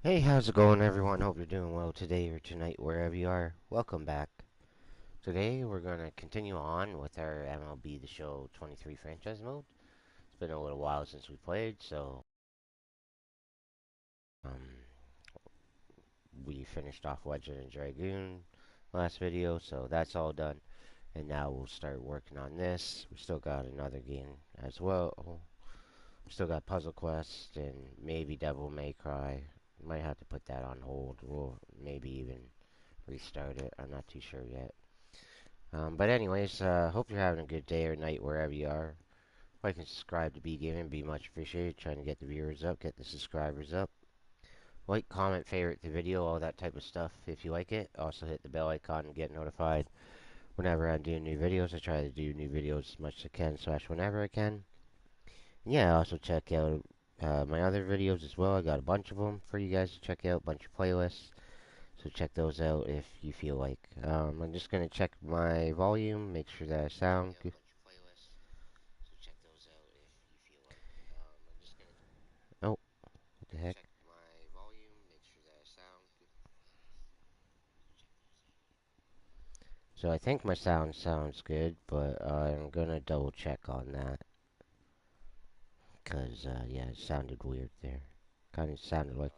Hey, how's it going, everyone? Hope you're doing well today or tonight, wherever you are. Welcome back. Today, we're going to continue on with our MLB The Show 23 franchise mode. It's been a little while since we played, so we finished off Legend and Dragoon last video, so that's all done. And now we'll start working on this. We still got another game as well. We still got Puzzle Quest and maybe Devil May Cry. Might have to put that on hold. We'll maybe even restart it. I'm not too sure yet. But anyways, hope you're having a good day or night wherever you are. Like and subscribe to B Gaming, be much appreciated. Trying to get the viewers up, get the subscribers up. Like, comment, favorite the video, all that type of stuff if you like it. Also hit the bell icon and get notified whenever I do new videos. I try to do new videos as much as I can, / whenever I can. And yeah, also check out my other videos as well. I got a bunch of them for you guys to check out, bunch of playlists. So check those out if you feel like. I'm just going to check my volume, make sure that I sound good. Oh, what the heck? So I think my sound sounds good, but I'm going to double check on that. Because, yeah, it sounded weird there. Kind of sounded like...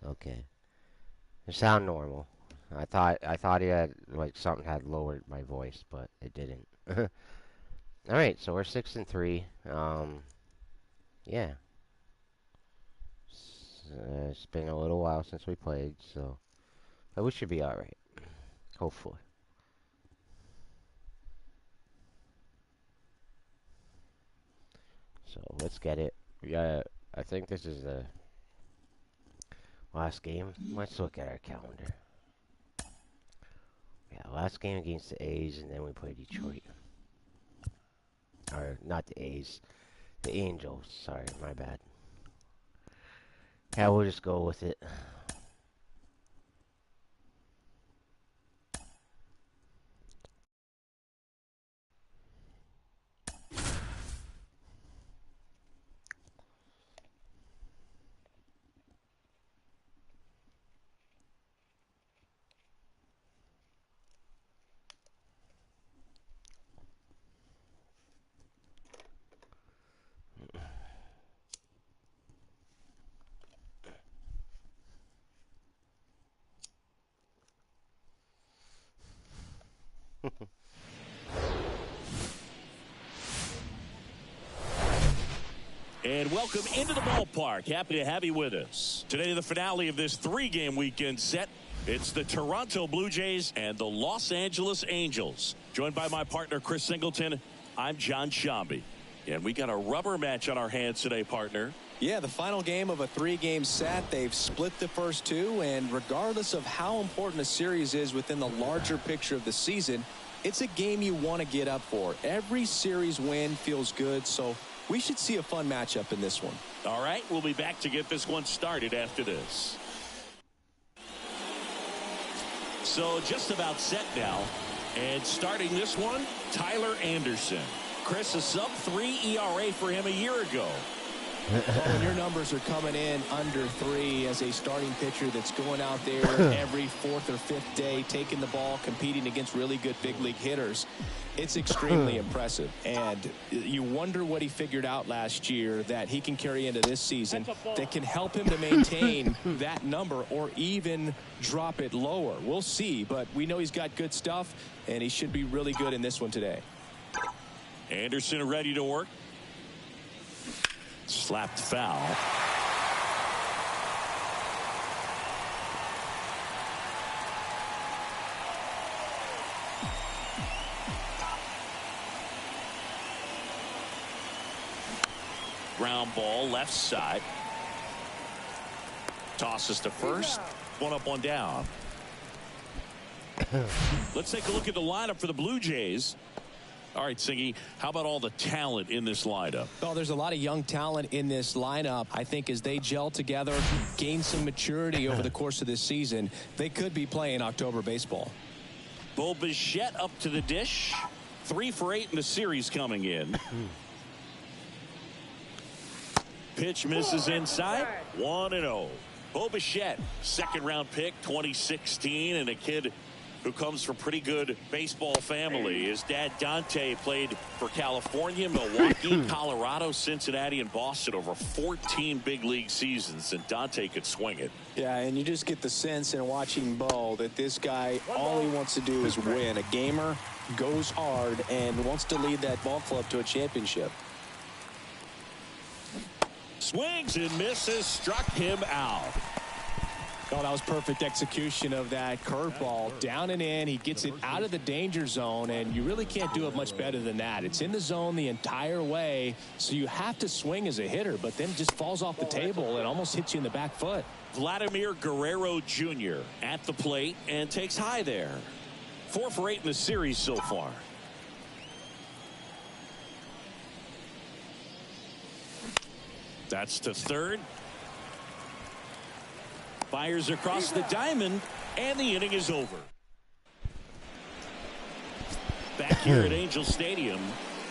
Okay. It sound normal. I thought it had, like, something had lowered my voice, but it didn't. Alright, so we're 6-3. Yeah. It's been a little while since we played, so... But we should be alright. Hopefully. So, let's get it. Yeah, I think this is the last game. Let's look at our calendar. Yeah, last game against the A's, and then we play Detroit. Or, not the A's. The Angels. Sorry, my bad. Yeah, we'll just go with it. And welcome into the ballpark. Happy to have you with us. Today, the finale of this three-game weekend set. It's the Toronto Blue Jays and the Los Angeles Angels. Joined by my partner, Chris Singleton, I'm John Shambi. And we got a rubber match on our hands today, partner. Yeah, the final game of a three-game set. They've split the first two, and regardless of how important a series is within the larger picture of the season, it's a game you want to get up for. Every series win feels good, so we should see a fun matchup in this one. All right, we'll be back to get this one started after this. So just about set now. And starting this one, Tyler Anderson. Chris, a sub-3 ERA for him a year ago. When your numbers are coming in under 3 as a starting pitcher that's going out there every fourth or fifth day, taking the ball, competing against really good big league hitters, it's extremely impressive. And you wonder what he figured out last year that he can carry into this season that can help him to maintain that number or even drop it lower. We'll see, but we know he's got good stuff, and he should be really good in this one today. Anderson ready to work. Slapped foul. Ground ball left side. Tosses to first. One up, one down. Let's take a look at the lineup for the Blue Jays. All right, Singy, how about all the talent in this lineup? Well, there's a lot of young talent in this lineup. I think as they gel together, gain some maturity over the course of this season, they could be playing October baseball. Bo Bichette up to the dish. 3 for 8 in the series coming in. pitch misses inside. 1-0. Bo Bichette, second-round pick, 2016, and a kid who comes from pretty good baseball family. His dad, Dante, played for California, Milwaukee, Colorado, Cincinnati, and Boston over 14 big league seasons, and Dante could swing it. Yeah, and you just get the sense in watching Bo that this guy, all he wants to do is win. A gamer, goes hard, and wants to lead that ball club to a championship. Swings and misses, struck him out. Oh, that was perfect execution of that curveball. Down and in, he gets it out of the danger zone, and you really can't do it much better than that. It's in the zone the entire way, so you have to swing as a hitter, but then just falls off the table and almost hits you in the back foot. Vladimir Guerrero Jr. at the plate and takes high there. 4 for 8 in the series so far. That's to third. Fires across the diamond, and the inning is over. Back here at Angel Stadium,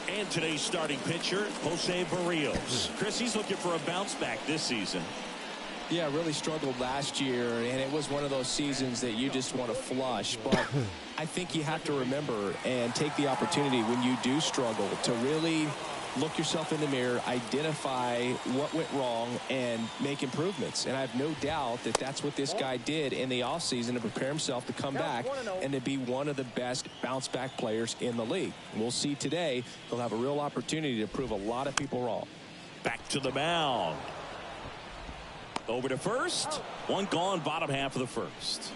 and today's starting pitcher, Jose Barrios. Chris, he's looking for a bounce back this season. Yeah, really struggled last year, and it was one of those seasons that you just want to flush. But I think you have to remember and take the opportunity when you do struggle to really look yourself in the mirror, identify what went wrong, and make improvements. And I have no doubt that that's what this guy did in the offseason to prepare himself to come back and to be one of the best bounce-back players in the league. We'll see today. He'll have a real opportunity to prove a lot of people wrong. Back to the mound. Over to first. One gone, bottom half of the first.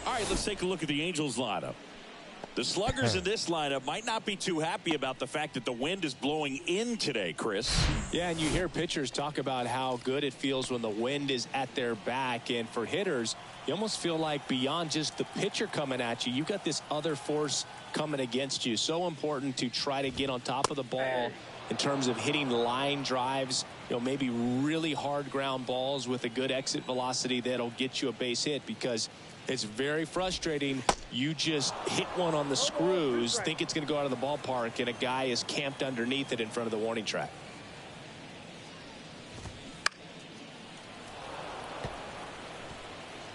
All right, let's take a look at the Angels lineup. The sluggers in this lineup might not be too happy about the fact that the wind is blowing in today, Chris. Yeah, and you hear pitchers talk about how good it feels when the wind is at their back. And for hitters, you almost feel like beyond just the pitcher coming at you, you've got this other force coming against you. So important to try to get on top of the ball in terms of hitting line drives, maybe really hard ground balls with a good exit velocity that'll get you a base hit, because it's very frustrating. You just hit one on the screws, think it's going to go out of the ballpark, and a guy is camped underneath it in front of the warning track.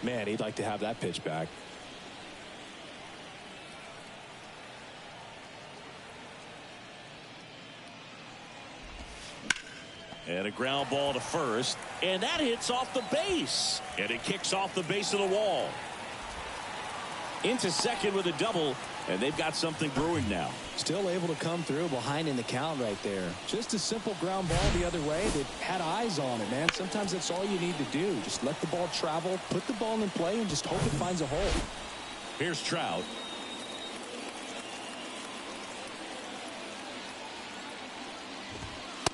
Man, he'd like to have that pitch back. And a ground ball to first, and that hits off the base, and it kicks off the base of the wall. Into second with a double, and they've got something brewing now. Still able to come through behind in the count right there. Just a simple ground ball the other way that had eyes on it, man. Sometimes that's all you need to do. Just let the ball travel, put the ball in play, and just hope it finds a hole. Here's Trout.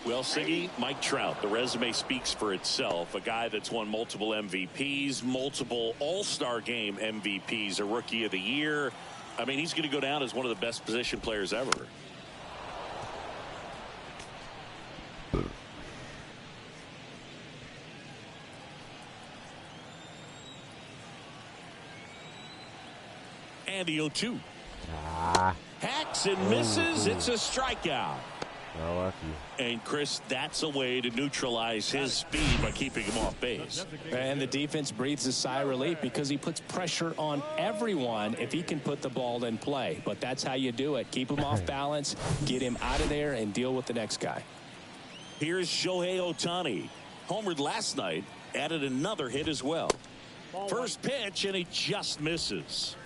Well, Siggy, Mike Trout, the resume speaks for itself. A guy that's won multiple MVPs, multiple All-Star Game MVPs, a Rookie of the Year. I mean, he's going to go down as one of the best position players ever. And the 0-2. Hacks and misses. It's a strikeout. Well, lucky. And Chris, that's a way to neutralize his speed by keeping him off base. And the defense breathes a sigh of relief because he puts pressure on everyone if he can put the ball in play. But that's how you do it. Keep him off balance, get him out of there, and deal with the next guy. Here's Shohei Ohtani. Homered last night, added another hit as well. First pitch, and he just misses.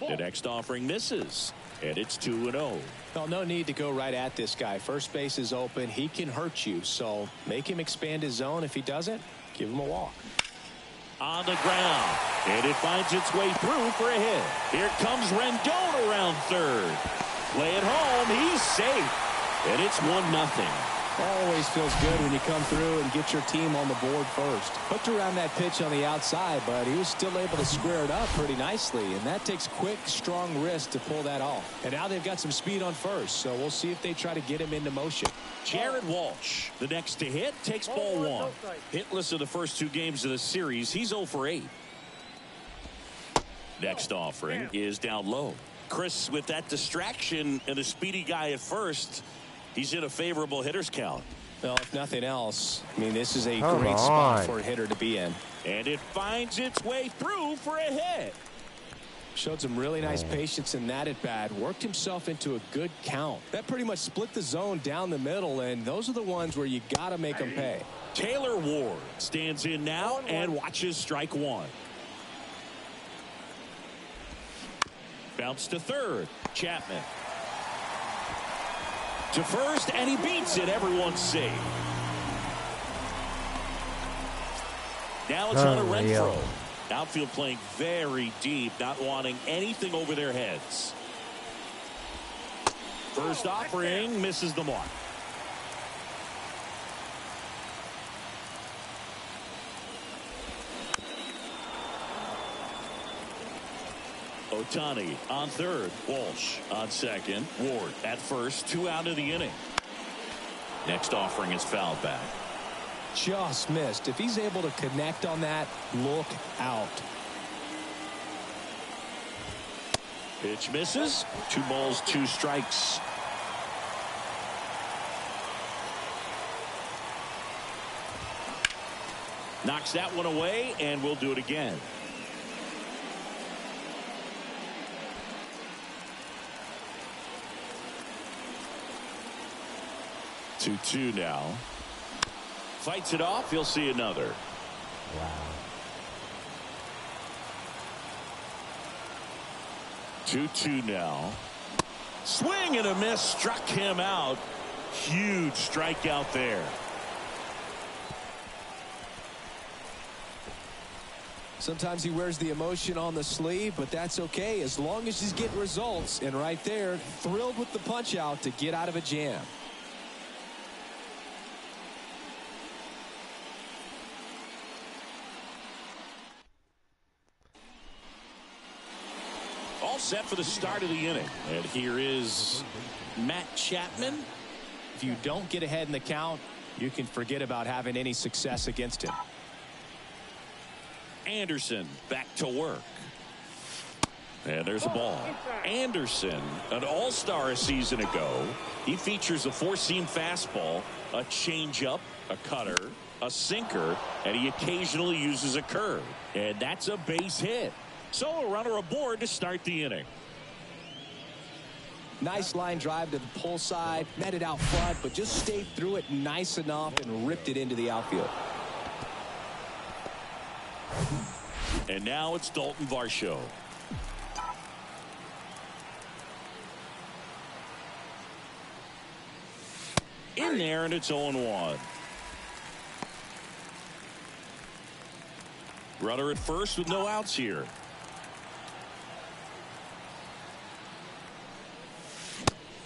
The next offering misses, and it's 2-0. Well, no need to go right at this guy. First base is open. He can hurt you, so make him expand his zone. If he doesn't, give him a walk. On the ground, and it finds its way through for a hit. Here comes Rendon around third. Play it home. He's safe, and it's 1-0. Always feels good when you come through and get your team on the board first. Hooked around that pitch on the outside, but he was still able to square it up pretty nicely, and that takes quick, strong wrist to pull that off. And now they've got some speed on first, so we'll see if they try to get him into motion. Jared Walsh, the next to hit, takes ball one. Hitless in the first 2 games of the series. He's 0 for 8. Next offering is down low. Chris, with that distraction and a speedy guy at first, he's in a favorable hitter's count. Well, if nothing else, I mean, this is a Come great on. spot for a hitter to be in. And it finds its way through for a hit. Showed some really nice patience in that at bat. Worked himself into a good count. That pretty much split the zone down the middle, and those are the ones where you got to make them pay. Taylor Ward stands in now and watches strike one. Bounce to third. Chapman. To first, and he beats it. Everyone's safe. Now it's on a Renfro. Outfield playing very deep, not wanting anything over their heads. First offering misses the mark. Ohtani on third. Walsh on second. Ward at first. 2 out of the inning. Next offering is fouled back. Just missed. If he's able to connect on that, look out. Pitch misses. 2 balls, 2 strikes. Knocks that one away, and we'll do it again. Two now. Fights it off. You'll see another. Wow. 2-2 now. Swing and a miss. Struck him out. Huge strikeout there. Sometimes he wears the emotion on the sleeve, but that's okay as long as he's getting results. And right there, thrilled with the punch out to get out of a jam. All set for the start of the inning. And here is Matt Chapman. If you don't get ahead in the count, you can forget about having any success against him. Anderson back to work. And there's a ball. Anderson, an all-star a season ago. He features a 4-seam fastball, a changeup, a cutter, a sinker, and he occasionally uses a curve. And that's a base hit. So a runner aboard to start the inning. Nice line drive to the pull side, met it out front, but just stayed through it nice enough and ripped it into the outfield. And now it's Dalton Varsho. In there, and it's 0-1. Runner at first with no outs here.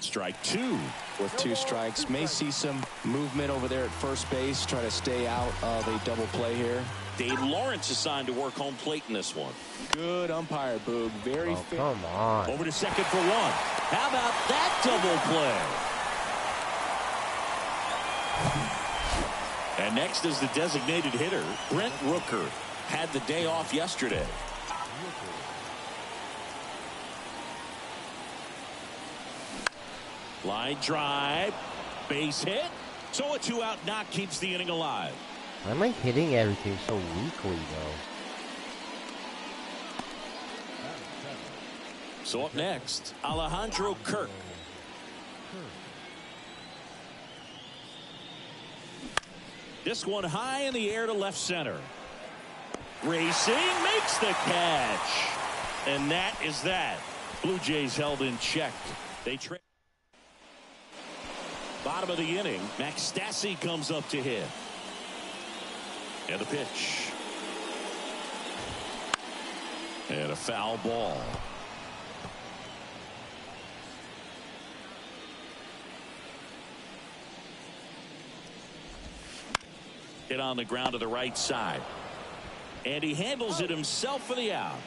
Strike 2. With 2 strikes, may see some movement over there at first base, try to stay out of a double play here. Dave Lawrence assigned to work home plate in this one. Good umpire, Boog. Very fair. Come on. Over to second for 1. How about that double play? And next is the designated hitter, Brent Rooker. Had the day off yesterday. Line drive, base hit. So a 2-out knock keeps the inning alive. Why am I hitting everything so weakly, though? So up next, Alejandro Kirk. This one high in the air to left center. Racing, makes the catch. And that is that. Blue Jays held in check. They trade. Bottom of the inning, Max Stassi comes up to hit. And the pitch. And a foul ball. Hit on the ground to the right side. And he handles it himself for the out.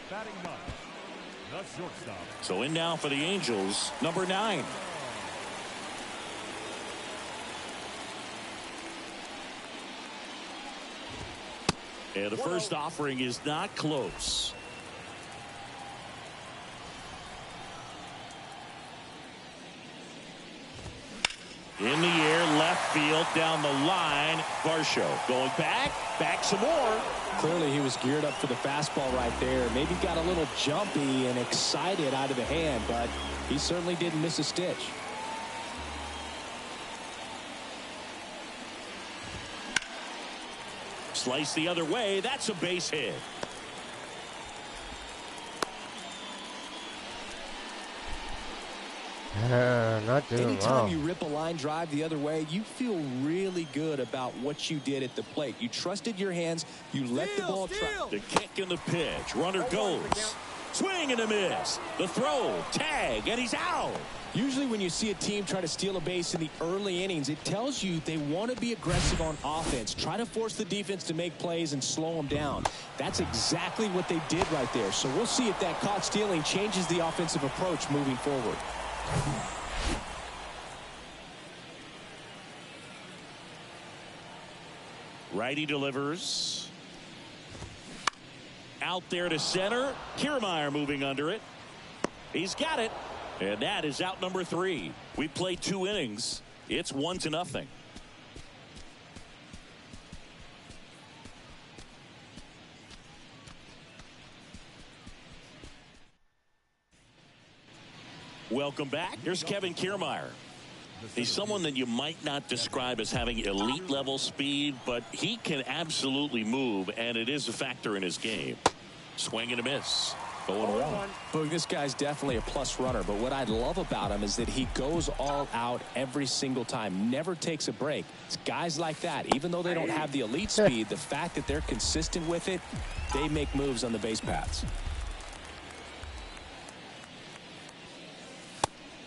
Batting ninth, the shortstop. So in now for the Angels, number 9. And the first offering is not close. In the air, left field, down the line. Varsho going back some more. Clearly he was geared up for the fastball right there. Maybe got a little jumpy and excited out of the hand, but he certainly didn't miss a stitch. Slice the other way. That's a base hit. Not doing Anytime well. you rip a line drive the other way, you feel really good about what you did at the plate. You trusted your hands. You let the ball travel. The kick and the pitch. Runner goes. Swing and a miss. The throw. Tag. And he's out. Usually when you see a team try to steal a base in the early innings, it tells you they want to be aggressive on offense. Try to force the defense to make plays and slow them down. That's exactly what they did right there. So we'll see if that caught stealing changes the offensive approach moving forward. Righty delivers. Out there to center. Kiermaier moving under it. He's got it. And that is out number 3. We played 2 innings. It's 1-0. Welcome back. Here's Kevin Kiermaier. He's someone that you might not describe as having elite level speed, but he can absolutely move, and it is a factor in his game. Swing and a miss. 0-1. Boog, this guy's definitely a plus runner, but what I love about him is that he goes all out every single time, never takes a break. It's guys like that, even though they don't have the elite speed, the fact that they're consistent with it, they make moves on the base paths.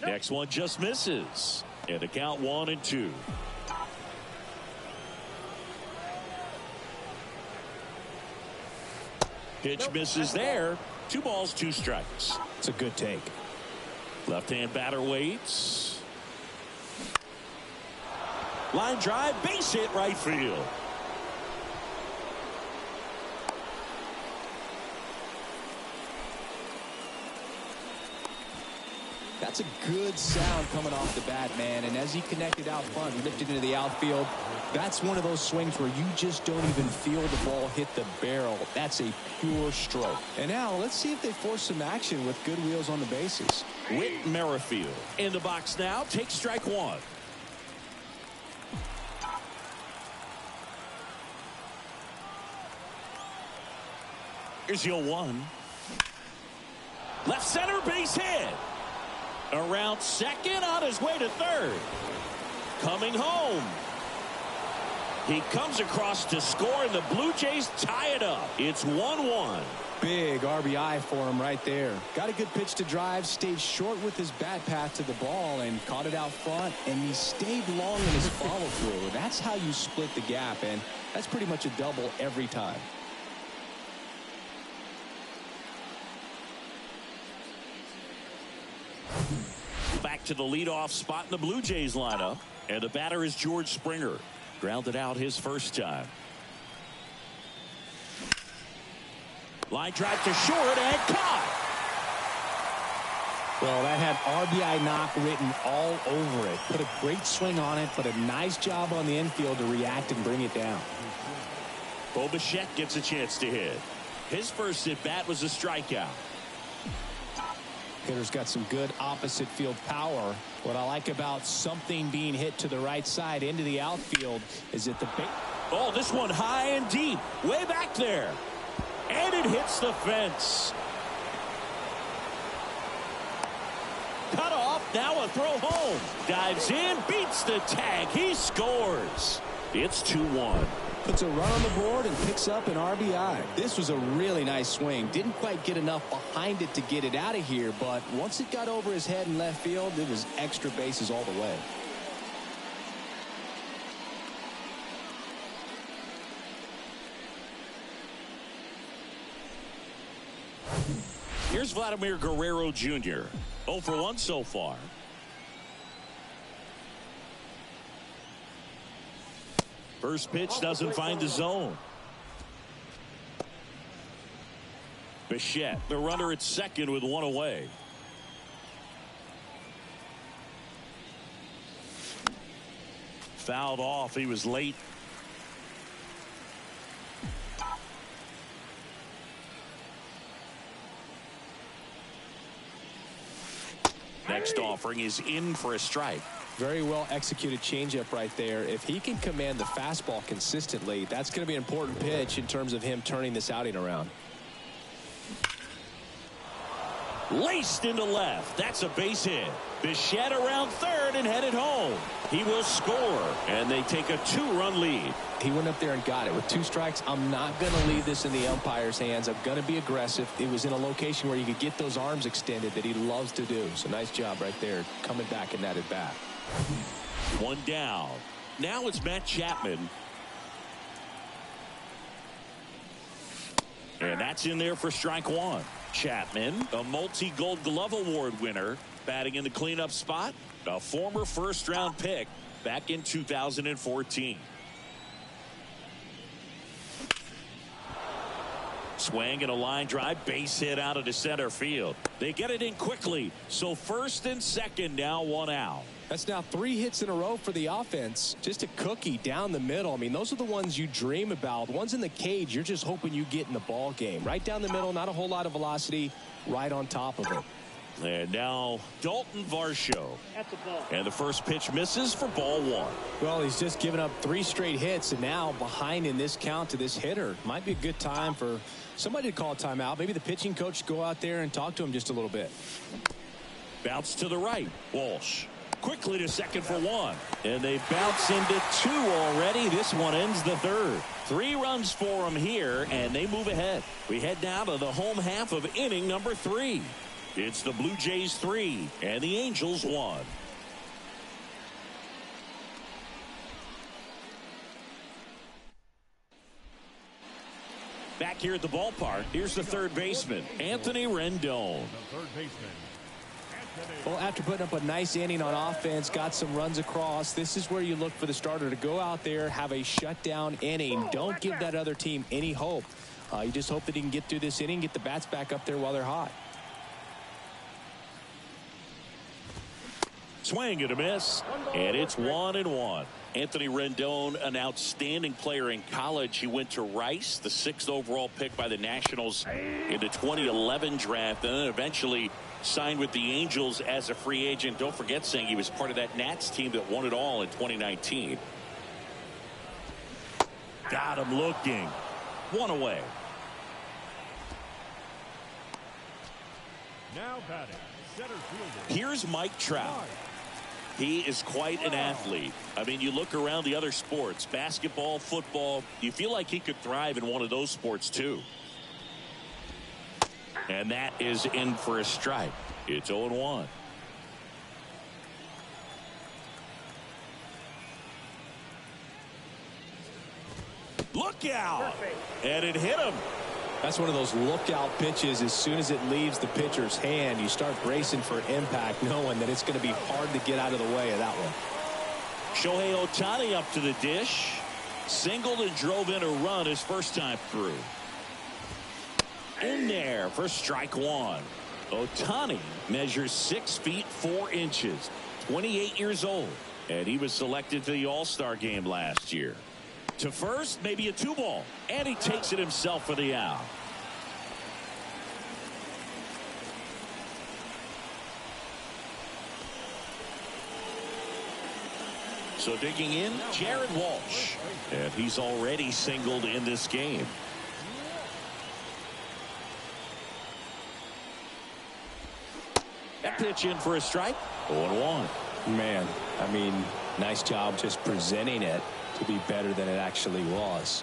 Next one just misses. And the count 1-2. Pitch misses there. 2 balls, 2 strikes. It's a good take. Left-hand batter waits. Line drive, base hit, right field. That's a good sound coming off the bat, man. And as he connected out front, lifted into the outfield, that's one of those swings where you just don't even feel the ball hit the barrel. That's a pure stroke. And now let's see if they force some action with good wheels on the bases. Whit Merrifield in the box now. Takes strike 1. Here's your 1. Left center base hit. Around second, on his way to third. Coming home. He comes across to score, and the Blue Jays tie it up. It's 1-1. Big RBI for him right there. Got a good pitch to drive, stayed short with his bat path to the ball, and caught it out front, and he stayed long in his follow-through. That's how you split the gap, and that's pretty much a double every time. Back to the leadoff spot in the Blue Jays lineup. And the batter is George Springer. Grounded out his first time. Line drive to short and caught. Well, that had RBI knock written all over it. Put a great swing on it, but a nice job on the infield to react and bring it down. Bo Bichette gets a chance to hit. His first at bat was a strikeout. Hitter's got some good opposite field power. What I like about something being hit to the right side into the outfield is that the oh, this one high and deep, way back there, and it hits the fence. Cut off, now a throw home. Dives in, beats the tag. He scores. It's 2-1. Puts a run on the board and picks up an RBI. This was a really nice swing. Didn't quite get enough behind it to get it out of here, but once it got over his head in left field, it was extra bases all the way. Here's Vladimir Guerrero Jr. 0 for 1 so far. First pitch doesn't find the zone. Bichette, the runner at second with one away. Fouled off. He was late. Next offering is in for a strike. Very well executed changeup right there. If he can command the fastball consistently, that's going to be an important pitch in terms of him turning this outing around. Laced into left. That's a base hit. Bichette around third and headed home. He will score, and they take a 2-run lead. He went up there and got it. With 2 strikes, I'm not going to leave this in the umpire's hands. I'm going to be aggressive. It was in a location where you could get those arms extended that he loves to do. So nice job right there coming back in that at bat. 1 down. Now it's Matt Chapman. And that's in there for strike 1. Chapman, a multi-Gold Glove Award winner, batting in the cleanup spot. A former first-round pick back in 2014. Swing and a line drive, base hit out of the center field. They get it in quickly, so first and second, now 1 out. That's now 3 hits in a row for the offense. Just a cookie down the middle. I mean, those are the ones you dream about. Ones in the cage, you're just hoping you get in the ball game. Right down the middle, not a whole lot of velocity, right on top of it. And now Dalton Varsho. And the first pitch misses for ball 1. Well, he's just given up 3 straight hits, and now behind in this count to this hitter. Might be a good time for somebody to call a timeout. Maybe the pitching coach go out there and talk to him just a little bit. Bounce to the right. Walsh quickly to second for 1. And they bounce into 2 already. This one ends the 3rd. 3 runs for them here, and they move ahead. We head now to the home half of inning number 3. It's the Blue Jays 3 and the Angels 1. Back here at the ballpark, here's the third baseman, Anthony Rendon. The third baseman. Well, after putting up a nice inning on offense, got some runs across, this is where you look for the starter to go out there, have a shutdown inning. Don't give that other team any hope. You just hope that he can get through this inning, get the bats back up there while they're hot. Swing and a miss, and it's 1-1. Anthony Rendon, an outstanding player in college. He went to Rice, the 6th overall pick by the Nationals in the 2011 draft, and then eventually signed with the Angels as a free agent. Don't forget, saying he was part of that Nats team that won it all in 2019. Got him looking. 1 away. Now batting, center fielder. Here's Mike Trout. He is quite an athlete. I mean, you look around the other sports, basketball, football, you feel like he could thrive in one of those sports too. And that is in for a strike. It's 0-1. Look out! And it hit him. That's one of those lookout pitches. As soon as it leaves the pitcher's hand, you start bracing for impact, knowing that it's going to be hard to get out of the way of that one. Shohei Ohtani up to the dish. Singled and drove in a run his first time through. In there for strike 1. Ohtani measures 6 feet 4 inches, 28 years old, and he was selected to the All-Star game last year. To first, maybe a 2-ball, and he takes it himself for the out. So digging in, Jared Walsh, and he's already singled in this game. That pitch in for a strike. 0-1. Man, I mean, nice job just presenting it to be better than it actually was.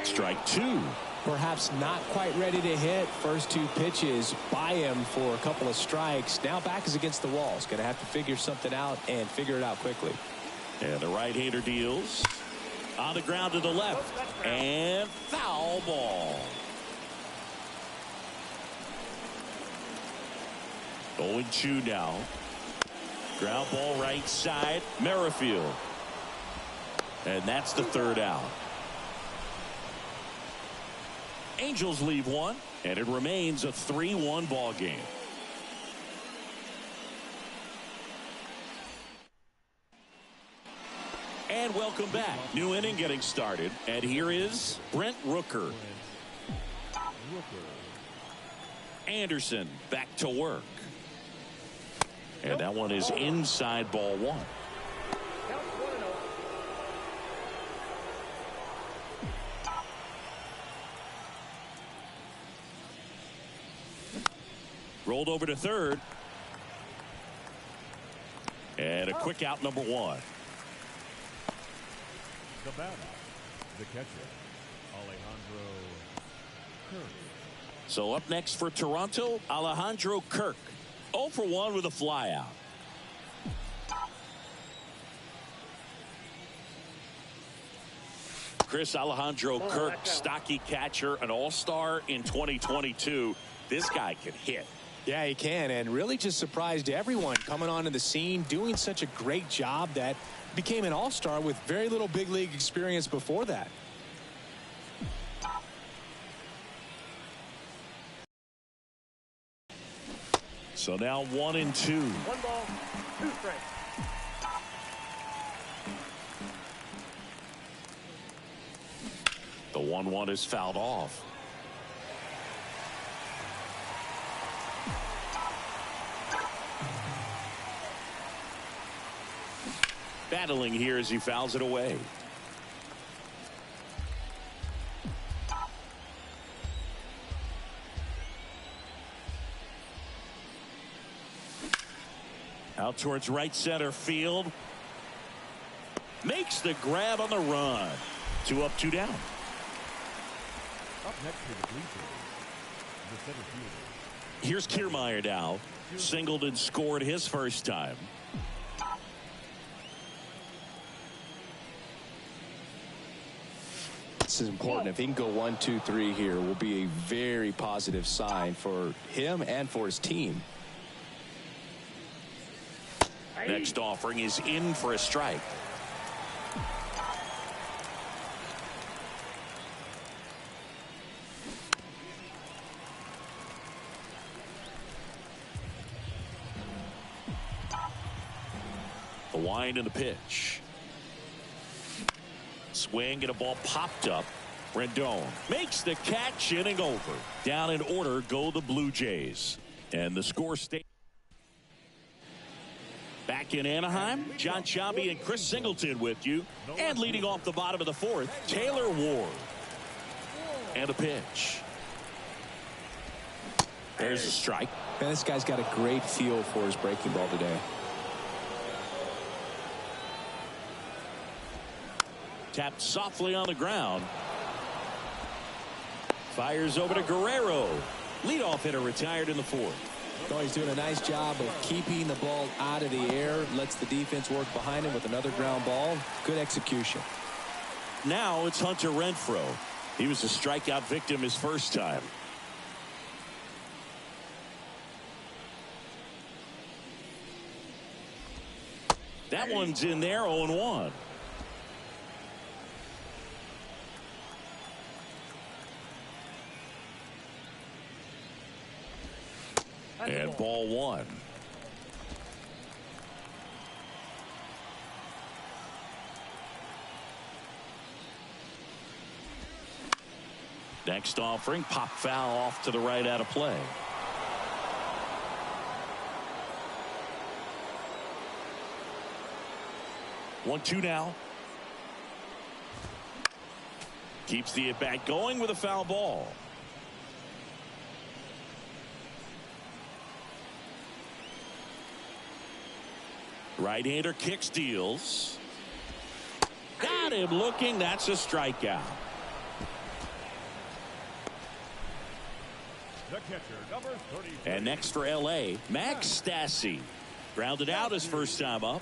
Strike 2. Perhaps not quite ready to hit. First 2 pitches by him for a couple of strikes. Now back is against the wall. He's going to have to figure something out and figure it out quickly. And the right-hander deals. On the ground to the left. And foul ball. 0-2 now. Ground ball right side. Merrifield. And that's the 3rd out. Angels leave 1. And it remains a 3-1 ball game. And welcome back. New inning getting started. And here is Brent Rooker. Anderson back to work. And that one is inside, ball one. Rolled over to third. And a quick out, number one. The batter, the catcher, Alejandro Kirk. So up next for Toronto, Alejandro Kirk. 0 for 1 with a flyout. Chris, Alejandro Kirk, stocky catcher, an all-star in 2022. This guy can hit. Yeah, he can, and really just surprised everyone coming onto the scene, doing such a great job that became an all-star with very little big league experience before that. So now 1-2. 1 ball, 2 strikes. The 1-1 is fouled off. Battling here as he fouls it away. Out towards right center field. Makes the grab on the run. 2 up, 2 down. Up next to the bleachers, the center fielder. Here's Kiermaier now. Singled and scored his first time. This is important. If he can go 1, 2, 3 here, will be a very positive sign for him and for his team. Next offering is in for a strike. The wind and the pitch. Swing and a ball popped up. Rendon makes the catch, inning over. Down in order go the Blue Jays. And the score stays. Back in Anaheim, John Sciambi and Chris Singleton with you. And leading off the bottom of the fourth, Taylor Ward. And a pitch. There's a strike. Man, this guy's got a great feel for his breaking ball today. Tapped softly on the ground. Fires over to Guerrero. Leadoff hitter retired in the fourth. Oh, he's doing a nice job of keeping the ball out of the air. Lets the defense work behind him with another ground ball. Good execution. Now it's Hunter Renfroe. He was a strikeout victim his first time. That one's in there, 0-1. And ball one. Next offering, pop foul off to the right, out of play. One, two now. Keeps the at-bat going with a foul ball. Right-hander kicks, deals. Got him looking. That's a strikeout. The catcher, number 30. And next for L.A., Max Stassi. Grounded out his first time up.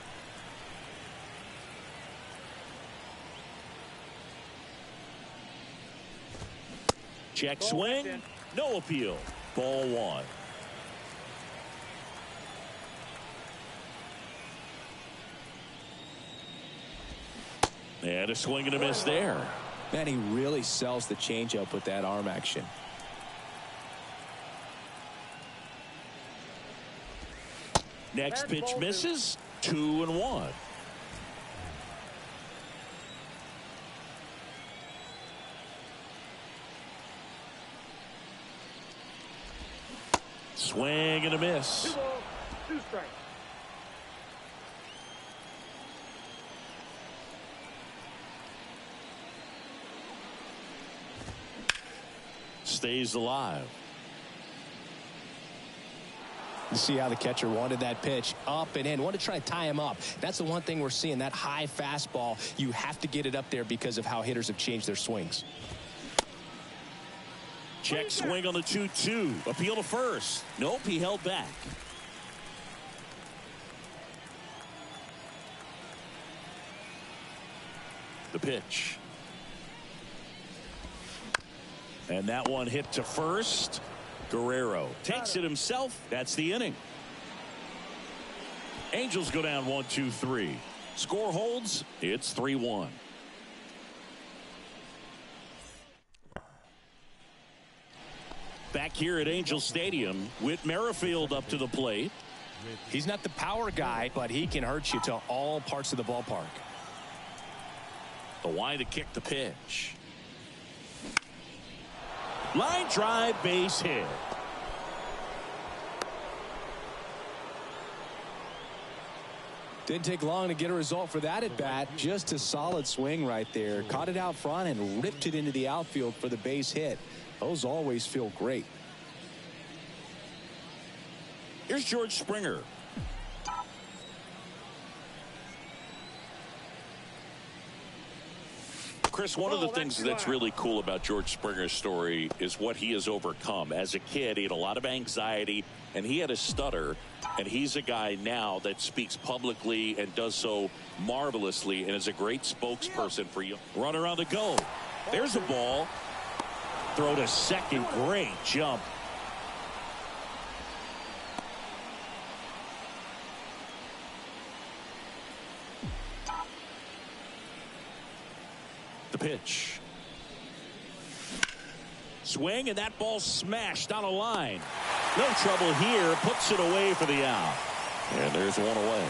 Check swing. No appeal. Ball one. And a swing and a miss there. Man, he really sells the changeup with that arm action. Next pitch misses. 2-1. Swing and a miss. 2 balls, 2 strikes. Stays alive. You see how the catcher wanted that pitch up and in. Wanted to try to tie him up. That's the one thing we're seeing, that high fastball. You have to get it up there because of how hitters have changed their swings. Check swing on the 2-2. Appeal to first. Nope, he held back. The pitch. And that one hit to first. Guerrero takes it himself. That's the inning. Angels go down 1-2-3. Score holds. It's 3-1. Back here at Angel Stadium with Merrifield up to the plate. He's not the power guy, but he can hurt you to all parts of the ballpark. The wide to kick, the pitch. Line drive, base hit. Didn't take long to get a result for that at bat. Just a solid swing right there. Caught it out front and ripped it into the outfield for the base hit. Those always feel great. Here's George Springer. Chris, one of the things that's really cool about George Springer's story is what he has overcome. As a kid, he had a lot of anxiety, and he had a stutter, and he's a guy now that speaks publicly and does so marvelously and is a great spokesperson for you. Runner on the go. There's a ball. Throw to second. Great jump. The pitch. Swing, and that ball smashed on a line. No trouble here. Puts it away for the out. And there's one away.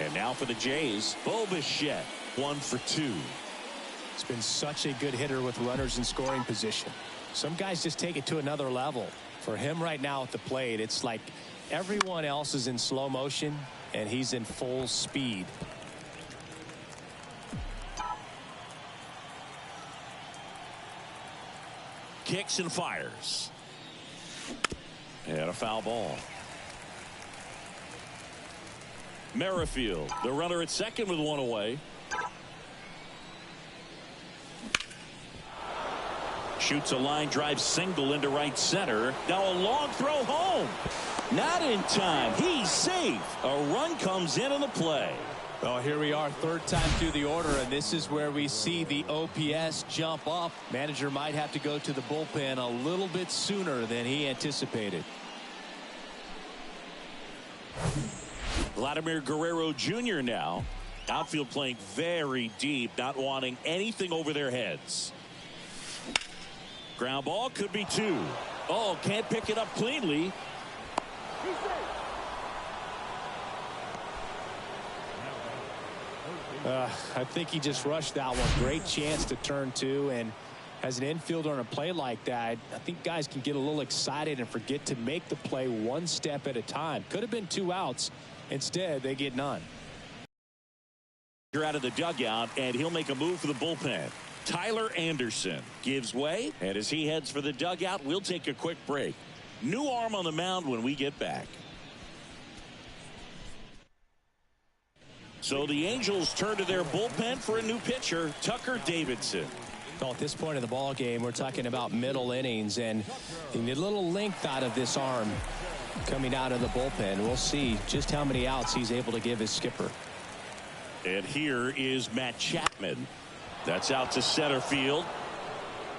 And now for the Jays, Bo Bichette, 1 for 2. It's been such a good hitter with runners in scoring position. Some guys just take it to another level. For him right now at the plate, it's like everyone else is in slow motion and he's in full speed. Kicks and fires. And a foul ball. Merrifield, the runner at second with one away. Shoots a line drive single into right center. Now a long throw home. Not in time. He's safe. A run comes in on the play. Well, here we are, third time through the order, and this is where we see the OPS jump up. Manager might have to go to the bullpen a little bit sooner than he anticipated. Vladimir Guerrero Jr. now. Outfield playing very deep, not wanting anything over their heads. Ground ball, could be 2. Oh, can't pick it up cleanly. I think he just rushed that one. Great chance to turn 2, and as an infielder on a play like that, I think guys can get a little excited and forget to make the play one step at a time. Could have been 2 outs. Instead, they get none. You're out of the dugout, and he'll make a move for the bullpen. Tyler Anderson gives way, and as he heads for the dugout, we'll take a quick break. New arm on the mound when we get back. So the Angels turn to their bullpen for a new pitcher, Tucker Davidson. Well, at this point in the ball game, we're talking about middle innings, and you need a little length out of this arm coming out of the bullpen. We'll see just how many outs he's able to give his skipper. And here is Matt Chapman. That's out to center field.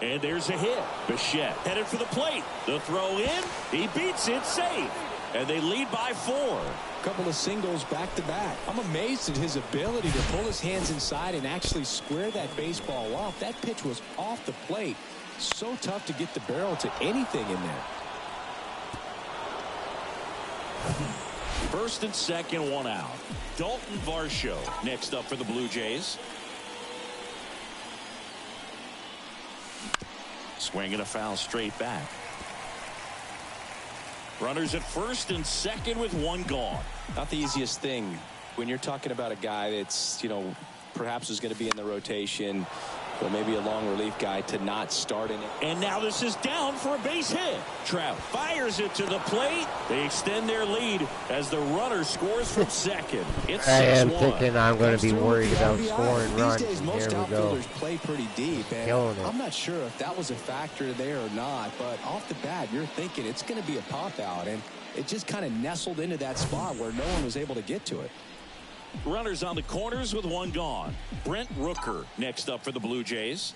And there's a hit. Bichette headed for the plate. The throw in. He beats it safe. and they lead by 4. A couple of singles back-to-back. I'm amazed at his ability to pull his hands inside and actually square that baseball off. That pitch was off the plate. So tough to get the barrel to anything in there. First and second, 1 out. Dalton Varsho next up for the Blue Jays. Swinging a foul straight back. Runners at first and second with 1 gone. Not the easiest thing when you're talking about a guy that's, perhaps is going to be in the rotation, but maybe a long relief guy, to not start in it. And now this is down for a base hit. Trout fires it to the plate. They extend their lead as the runner scores from second. It's 6-1. I am thinking I'm going to be worried about scoring runs. These days, most Here we go. outfielders play pretty deep, and Killing it. I'm not sure if that was a factor there or not, but off the bat, you're thinking it's going to be a pop-out, and it just kind of nestled into that spot where no one was able to get to it. Runners on the corners with 1 gone. Brent Rooker next up for the Blue Jays.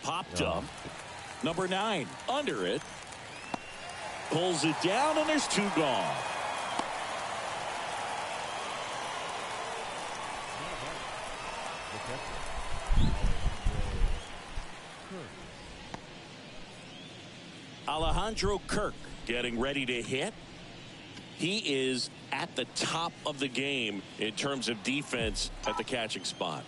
Popped up. Number 9 under it. Pulls it down, and there's 2 gone. Alejandro Kirk getting ready to hit. He is at the top of the game in terms of defense at the catching spot.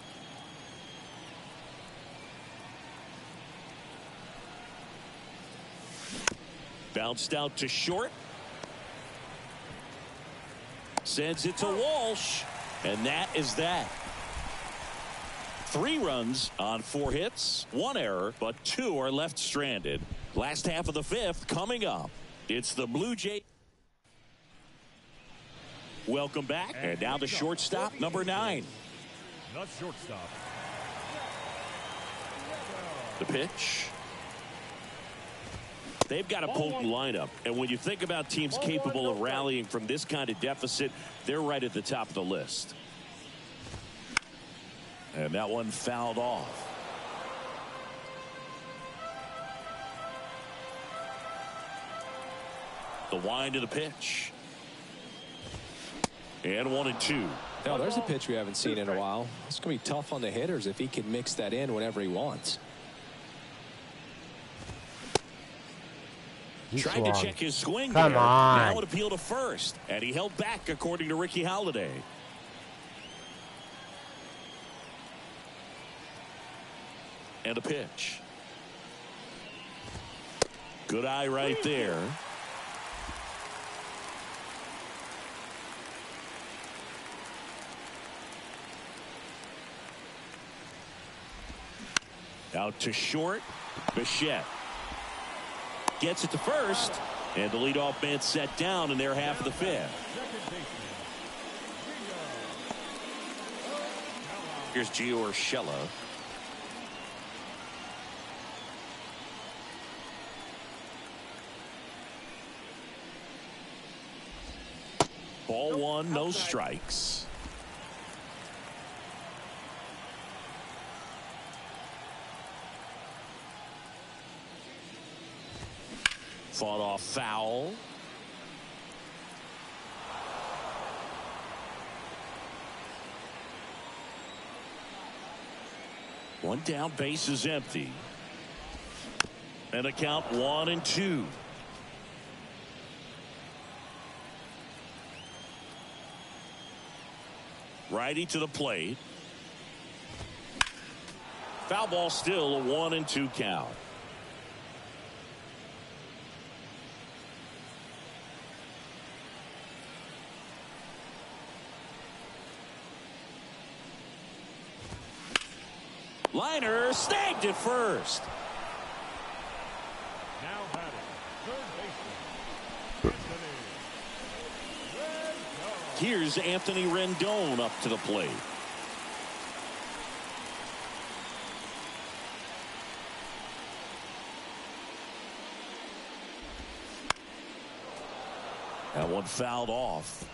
Bounced out to short. Sends it to Walsh. And that is that. 3 runs on 4 hits, 1 error, but 2 are left stranded. Last half of the 5th coming up. It's the Blue Jays. Welcome back. And now the shortstop, number 9. The shortstop. The pitch. They've got a potent lineup. And when you think about teams capable of rallying from this kind of deficit, they're right at the top of the list. And that one fouled off. The wind of the pitch. And 1-2. Now, there's a pitch we haven't seen in a while. It's going to be tough on the hitters if he can mix that in whenever he wants. Tried to check his swing Come there. on. Now an appeal to first. And he held back, according to Ricky Holiday. And a pitch. Good eye right there. Out to short. Bichette gets it to first. And the leadoff man set down in their half of the 5th. Here's Gio Urshela. Ball 1, no strikes. Fought off foul. One down, base is empty. And a count 1-2. Righty to the plate. Foul ball, still a 1-2 count. Liner snagged at first. Now batting, third baseman, Rendon. Here's Anthony Rendon up to the plate. That one fouled off.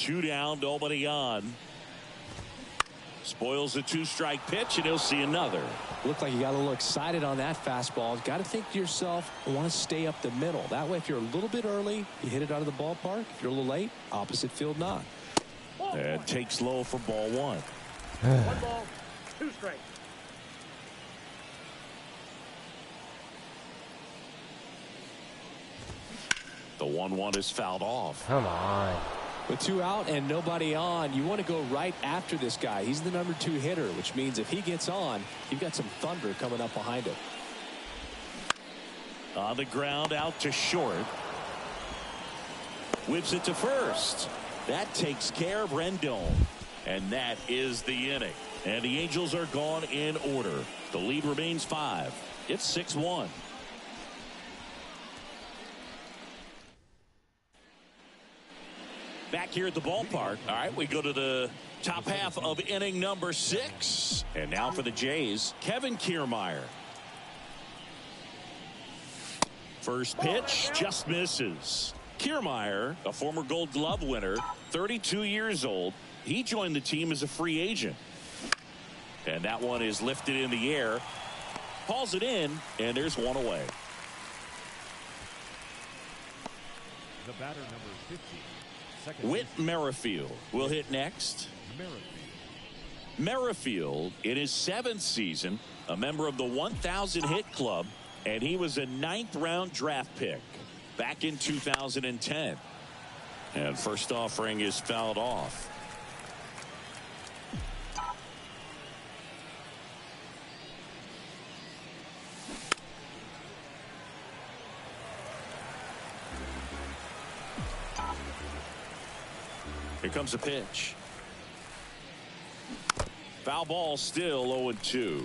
2 down, nobody on. Spoils the 2-strike pitch, and he'll see another. Looked like you got a little excited on that fastball. Got to think to yourself, I want to stay up the middle. That way, if you're a little bit early, you hit it out of the ballpark. If you're a little late, opposite field knock. And takes low for ball 1. 1 ball, 2 strikes. The 1-1 is fouled off. Come on. With 2 out and nobody on, you want to go right after this guy. He's the number 2 hitter, which means if he gets on, you've got some thunder coming up behind him. On the ground, out to short. Whips it to first. That takes care of Rendon. And that is the inning. And the Angels are gone in order. The lead remains 5. It's 6-1. Back here at the ballpark. All right, we go to the top half of inning number 6. And now for the Jays, Kevin Kiermaier. First pitch just misses. Kiermaier, a former Gold Glove winner, 32 years old. He joined the team as a free agent. And that one is lifted in the air. Hauls it in, and there's one away. The batter number 50. Whit Merrifield will hit next. Merrifield, in his 7th season, a member of the 1,000 hit club, and he was a 9th-round draft pick back in 2010. And first offering is fouled off. Here comes a pitch. Foul ball, still 0-2.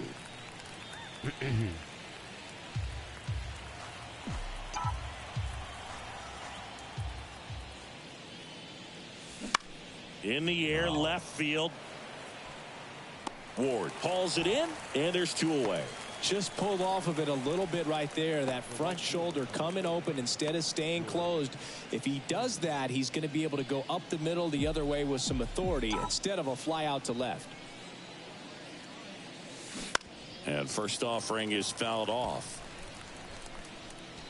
In the air, left field. Ward hauls it in, and there's 2 away. Just pulled off of it a little bit right there. That front shoulder coming open instead of staying closed. If he does that, he's going to be able to go up the middle the other way with some authority instead of a fly out to left. And first offering is fouled off.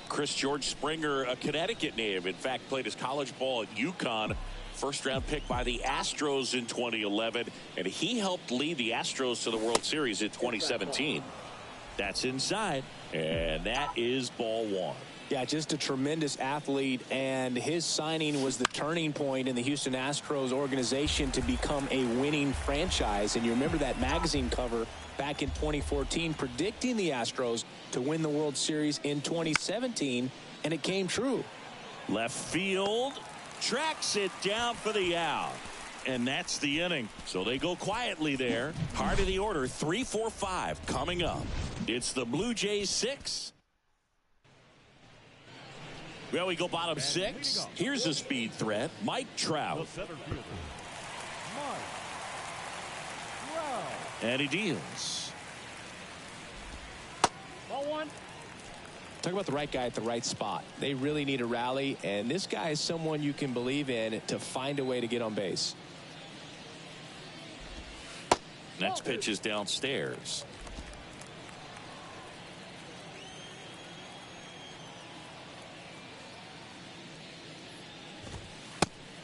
Chris George Springer, a Connecticut native, in fact played his college ball at UConn. First round pick by the Astros in 2011, and he helped lead the Astros to the World Series in 2017. That's inside, and that is ball 1. Yeah, just a tremendous athlete, and his signing was the turning point in the Houston Astros organization to become a winning franchise. And you remember that magazine cover back in 2014 predicting the Astros to win the World Series in 2017, and it came true. Left field, tracks it down for the out. And that's the inning. So they go quietly there. Heart of the order, 3, 4, 5 coming up. It's the Blue Jays 6. Well, we go bottom 6. Here's a speed threat, Mike Trout. And he deals. Ball 1. Talk about the right guy at the right spot. They really need a rally, and this guy is someone you can believe in to find a way to get on base. Next pitch is downstairs.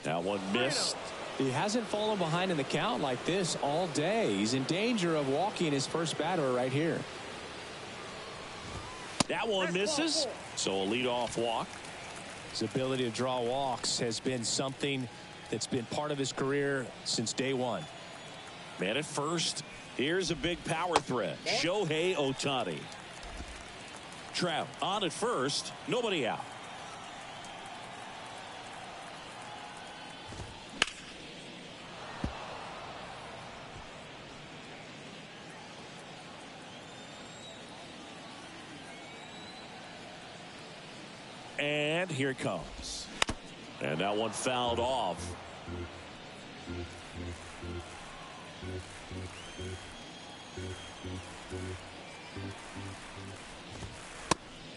That one missed. He hasn't fallen behind in the count like this all day. He's in danger of walking his first batter right here. That one misses. So a leadoff walk. His ability to draw walks has been something that's been part of his career since day one. Man at first. Here's a big power threat. Shohei Ohtani. Trout on at first. Nobody out. And here it comes. And that one fouled off.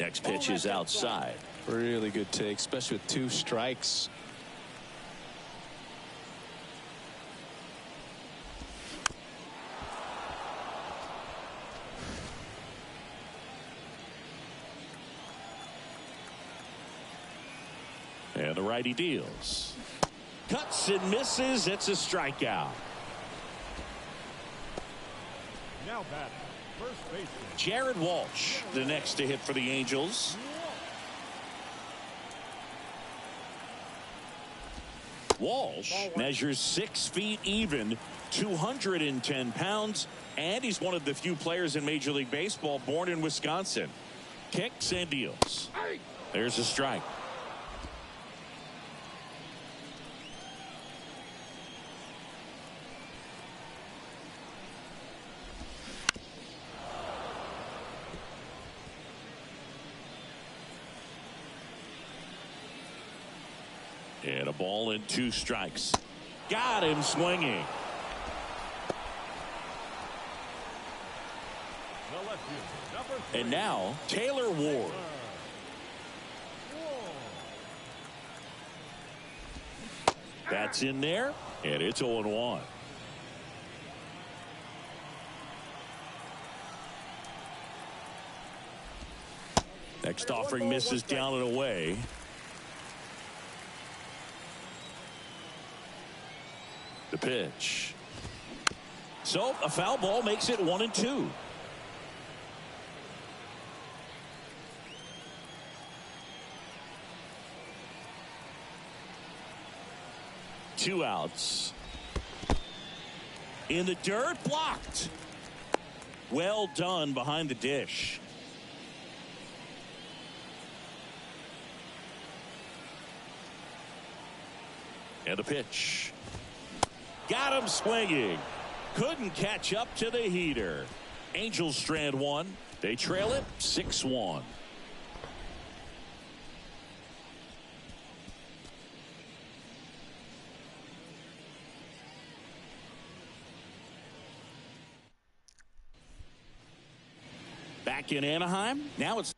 Next pitch is outside. Really good take, especially with 2 strikes. And the righty deals. Cuts and misses. It's a strikeout. Now batting, first baseman. Jared Walsh, the next to hit for the Angels. Walsh measures 6 feet even, 210 pounds, and he's one of the few players in Major League Baseball born in Wisconsin. Kicks and deals. There's a strike. And a ball and 2 strikes. Got him swinging. The left fielder, number 3. And now Taylor Ward. That's in there, and it's 0-1. Next offering misses down and away. The pitch. So a foul ball makes it 1-2. Two outs. In the dirt, blocked. Well done behind the dish. And a pitch. Got him swinging. Couldn't catch up to the heater. Angels strand one. They trail it 6-1. Back in Anaheim. Now it's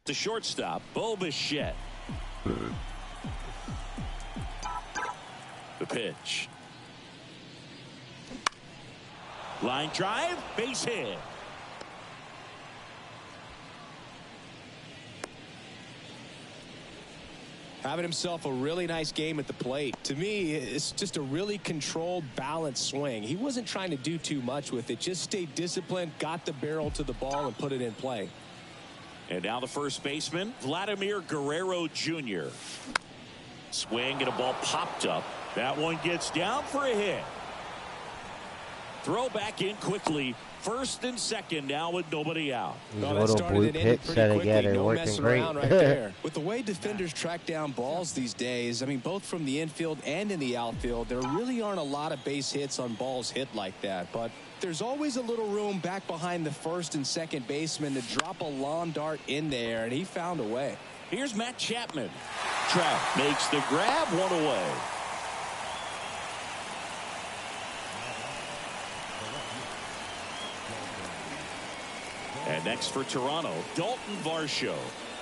the shortstop, Bo Bichette. The pitch. Line drive, base hit. Having himself a really nice game at the plate. To me, it's just a really controlled, balanced swing. He wasn't trying to do too much with it. Just stayed disciplined, got the barrel to the ball, and put it in play. And now the first baseman, Vladimir Guerrero Jr. Swing and a ball popped up. That one gets down for a hit. Throw back in quickly. First and second now with nobody out. These little blue pits that I get are working great. Right there. With the way defenders track down balls these days, I mean, both from the infield and in the outfield, there really aren't a lot of base hits on balls hit like that. But there's always a little room back behind the first and second baseman to drop a lawn dart in there, and he found a way. Here's Matt Chapman. Trout makes the grab, one away. And next for Toronto, Dalton Varsho.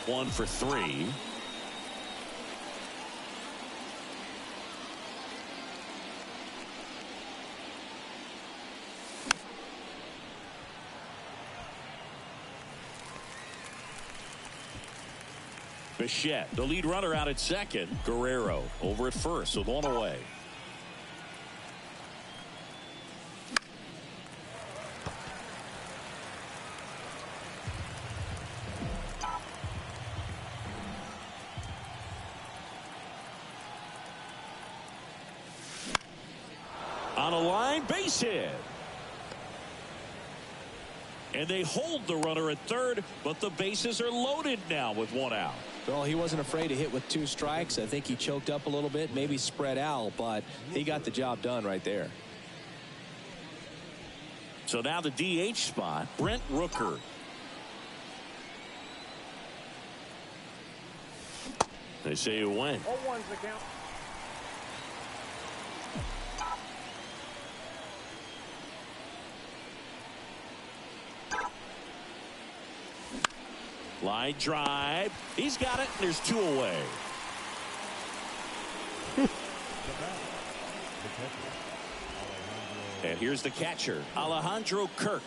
1 for 3. Bichette, the lead runner out at second. Guerrero over at first with 1 away. down a line, base hit. And they hold the runner at third, but the bases are loaded now with one out. Well, he wasn't afraid to hit with 2 strikes. I think he choked up a little bit, maybe spread out, but he got the job done right there. So now the DH spot, Brent Rooker. They say you win. 0-1's the count. Line drive. He's got it. There's 2 away. And here's the catcher, Alejandro Kirk.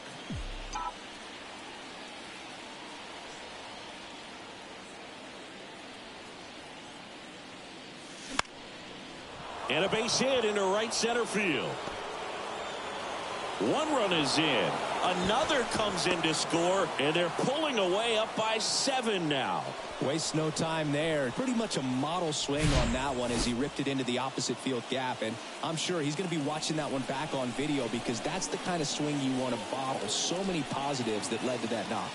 And a base hit into right center field. 1 run is in. Another comes in to score, and they're pulling away up by 7 now. Wastes no time there. Pretty much a model swing on that one as he ripped it into the opposite field gap. And I'm sure he's going to be watching that one back on video because that's the kind of swing you want to bottle. So many positives that led to that knock.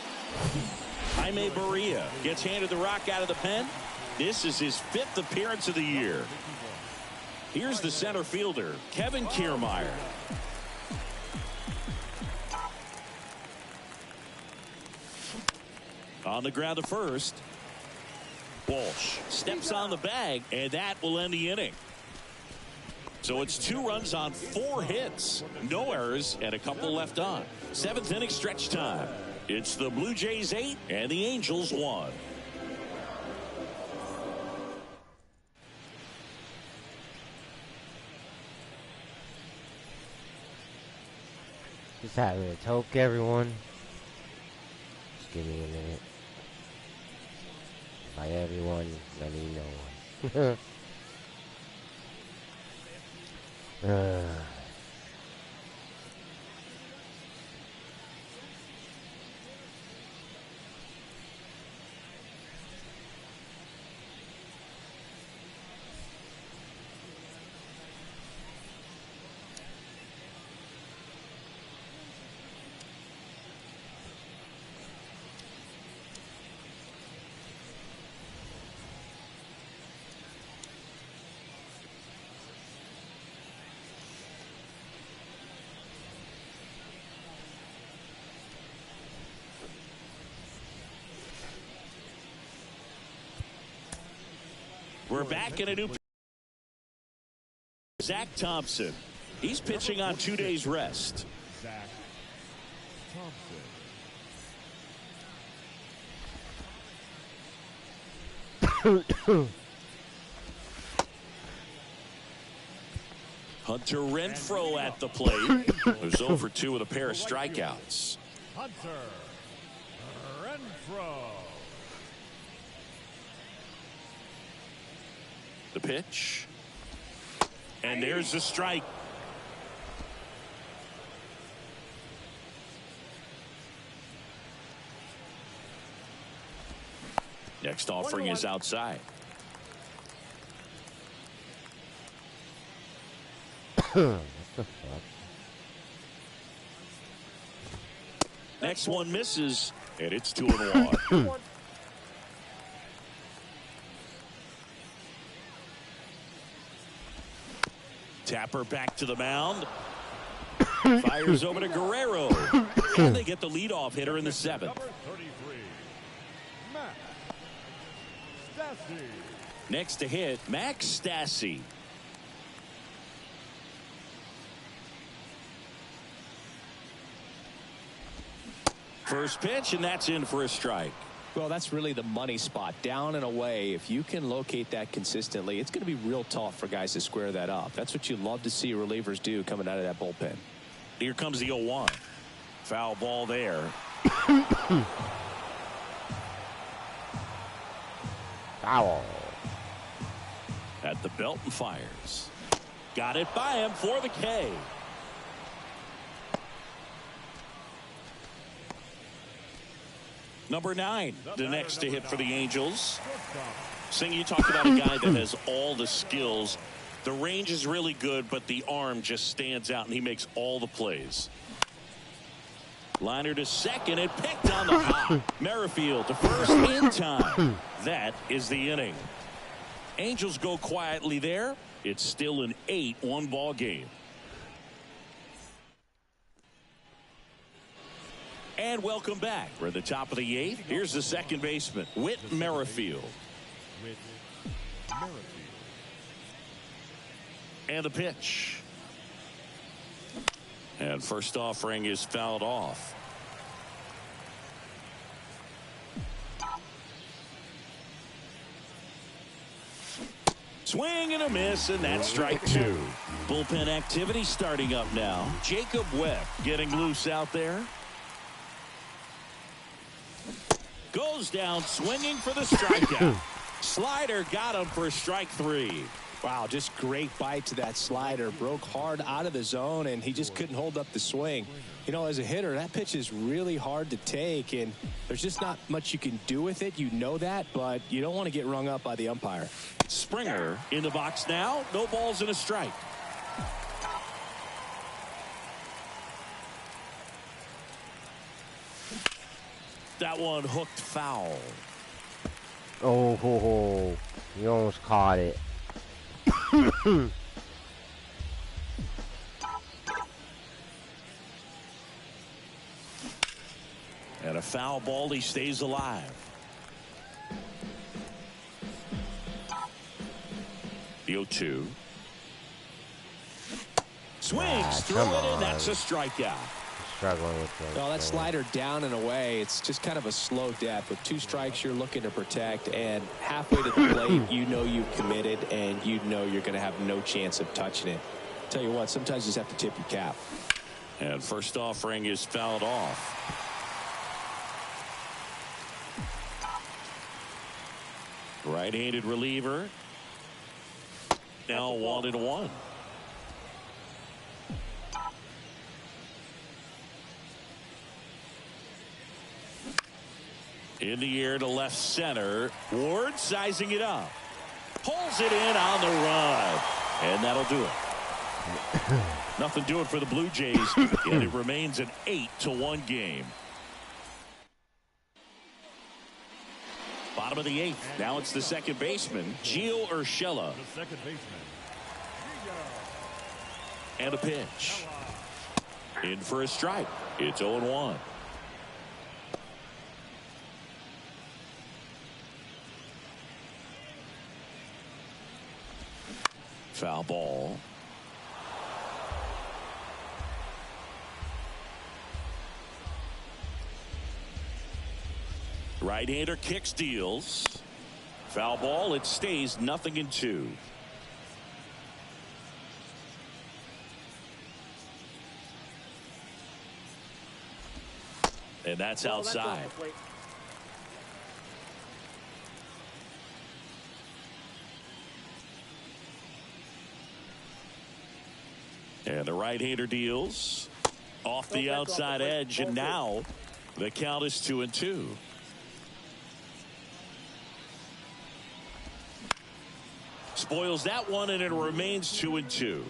Jaime Barria gets handed the rock out of the pen. This is his 5th appearance of the year. Here's the center fielder, Kevin Kiermaier. On the ground to first. Walsh steps on the bag, and that will end the inning. So it's 2 runs on 4 hits. No errors and a couple left on. 7th inning stretch time. It's the Blue Jays 8 and the Angels 1. Just having a toke, everyone. Just give me a minute. By everyone, let me know. We're back in a new. Zach Thompson. He's pitching on 2 days rest. Zach Thompson. Hunter Renfroe at the plate. Who's 0 for 2 with a pair of strikeouts. Hunter Renfroe. The pitch. And there's the strike. Next offering is outside. What the fuck? Next one misses, and it's 2-1. Tapper back to the mound. Fires over to Guerrero. And they get the leadoff hitter in the 7th. Number 33, Max Stassi. Next to hit, Max Stassi. First pitch, and that's in for a strike. Well, that's really the money spot, down and away. If you can locate that consistently, it's going to be real tough for guys to square that up. That's what you love to see relievers do coming out of that bullpen. Here comes the 0-1. Foul ball there. Foul. At the belt and fires. Got it by him for the K. Number 9, the next to hit for the Angels. Sing, you talked about a guy that has all the skills The range is really good, but the arm just stands out, and he makes all the plays. Liner to second and picked on the hop. Merrifield to first in time. That is the inning. Angels go quietly there. It's still an 8-1 ball game. And welcome back. We're at the top of the 8th. Here's the second baseman, Whit Merrifield. And the pitch. And first offering is fouled off. Swing and a miss, and that's strike 2. Bullpen activity starting up now. Jacob Webb getting loose out there. Goes down swinging for the strikeout. Slider got him for strike 3. Wow, just great bite to that slider. Broke hard out of the zone, and he just couldn't hold up the swing. You know, as a hitter, that pitch is really hard to take, and there's just not much you can do with it. You know that, but you don't want to get rung up by the umpire. Springer in the box now. No balls and a strike. That one hooked foul. Oh, ho, ho. You almost caught it. And a foul ball. He stays alive. The 0-2. Swings through it, and that's a strikeout. Struggling with that. Well, that slider down and away, it's just kind of a slow death. With 2 strikes, you're looking to protect, and halfway to the plate, you know you've committed, and you know you're going to have no chance of touching it. Tell you what, sometimes you just have to tip your cap. And first offering is fouled off. Right-handed reliever. Now 1-1. In the air to left center. Ward sizing it up. Pulls it in on the run. And that'll do it. Nothing doing for the Blue Jays. And it remains an 8-1 game. Bottom of the 8th. Now it's the second baseman, Gio Urshela. The second baseman. And a pitch. In for a strike. It's 0-1. Foul ball. Right-hander kicks, deals. Foul ball. It stays 0-2. And that's outside. And the right-hander deals off the outside edge, and now the count is 2-2. Spoils that one, and it remains 2-2.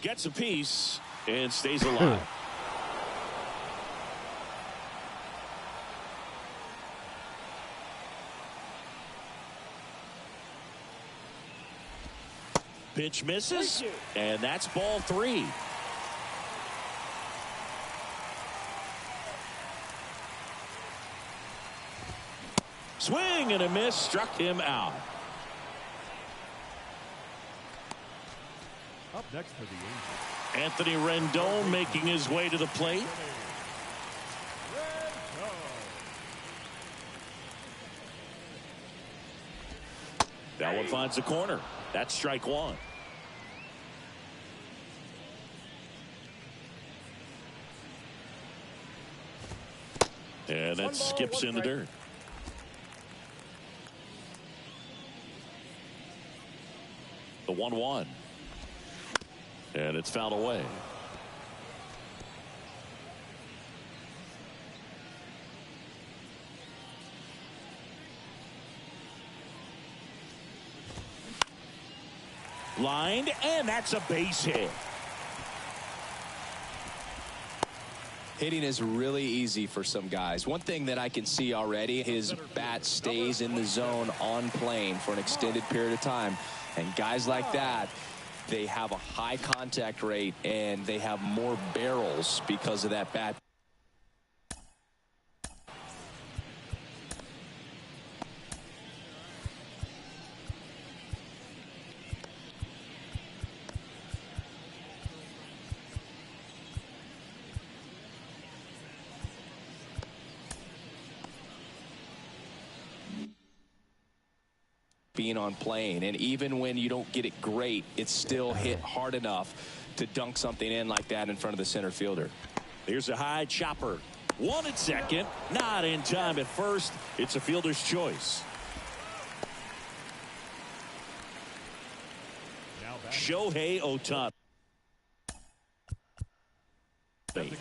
Gets a piece and stays alive. Pitch misses, and that's ball 3. Swing and a miss, struck him out. Up next for the Angels, Anthony Rendon making his way to the plate. That one finds the corner. That's strike 1. And that skips in the dirt. The 1-1. And it's fouled away. Lined, and that's a base hit. Hitting is really easy for some guys. One thing that I can see already, his bat stays in the zone on plane for an extended period of time. And guys like that, they have a high contact rate and they have more barrels because of that bat. Being on plane, and even when you don't get it great, it's still hit hard enough to dunk something in like that in front of the center fielder. Here's a high chopper. One at second, not in time at first. It's a fielder's choice. Shohei Ohtani,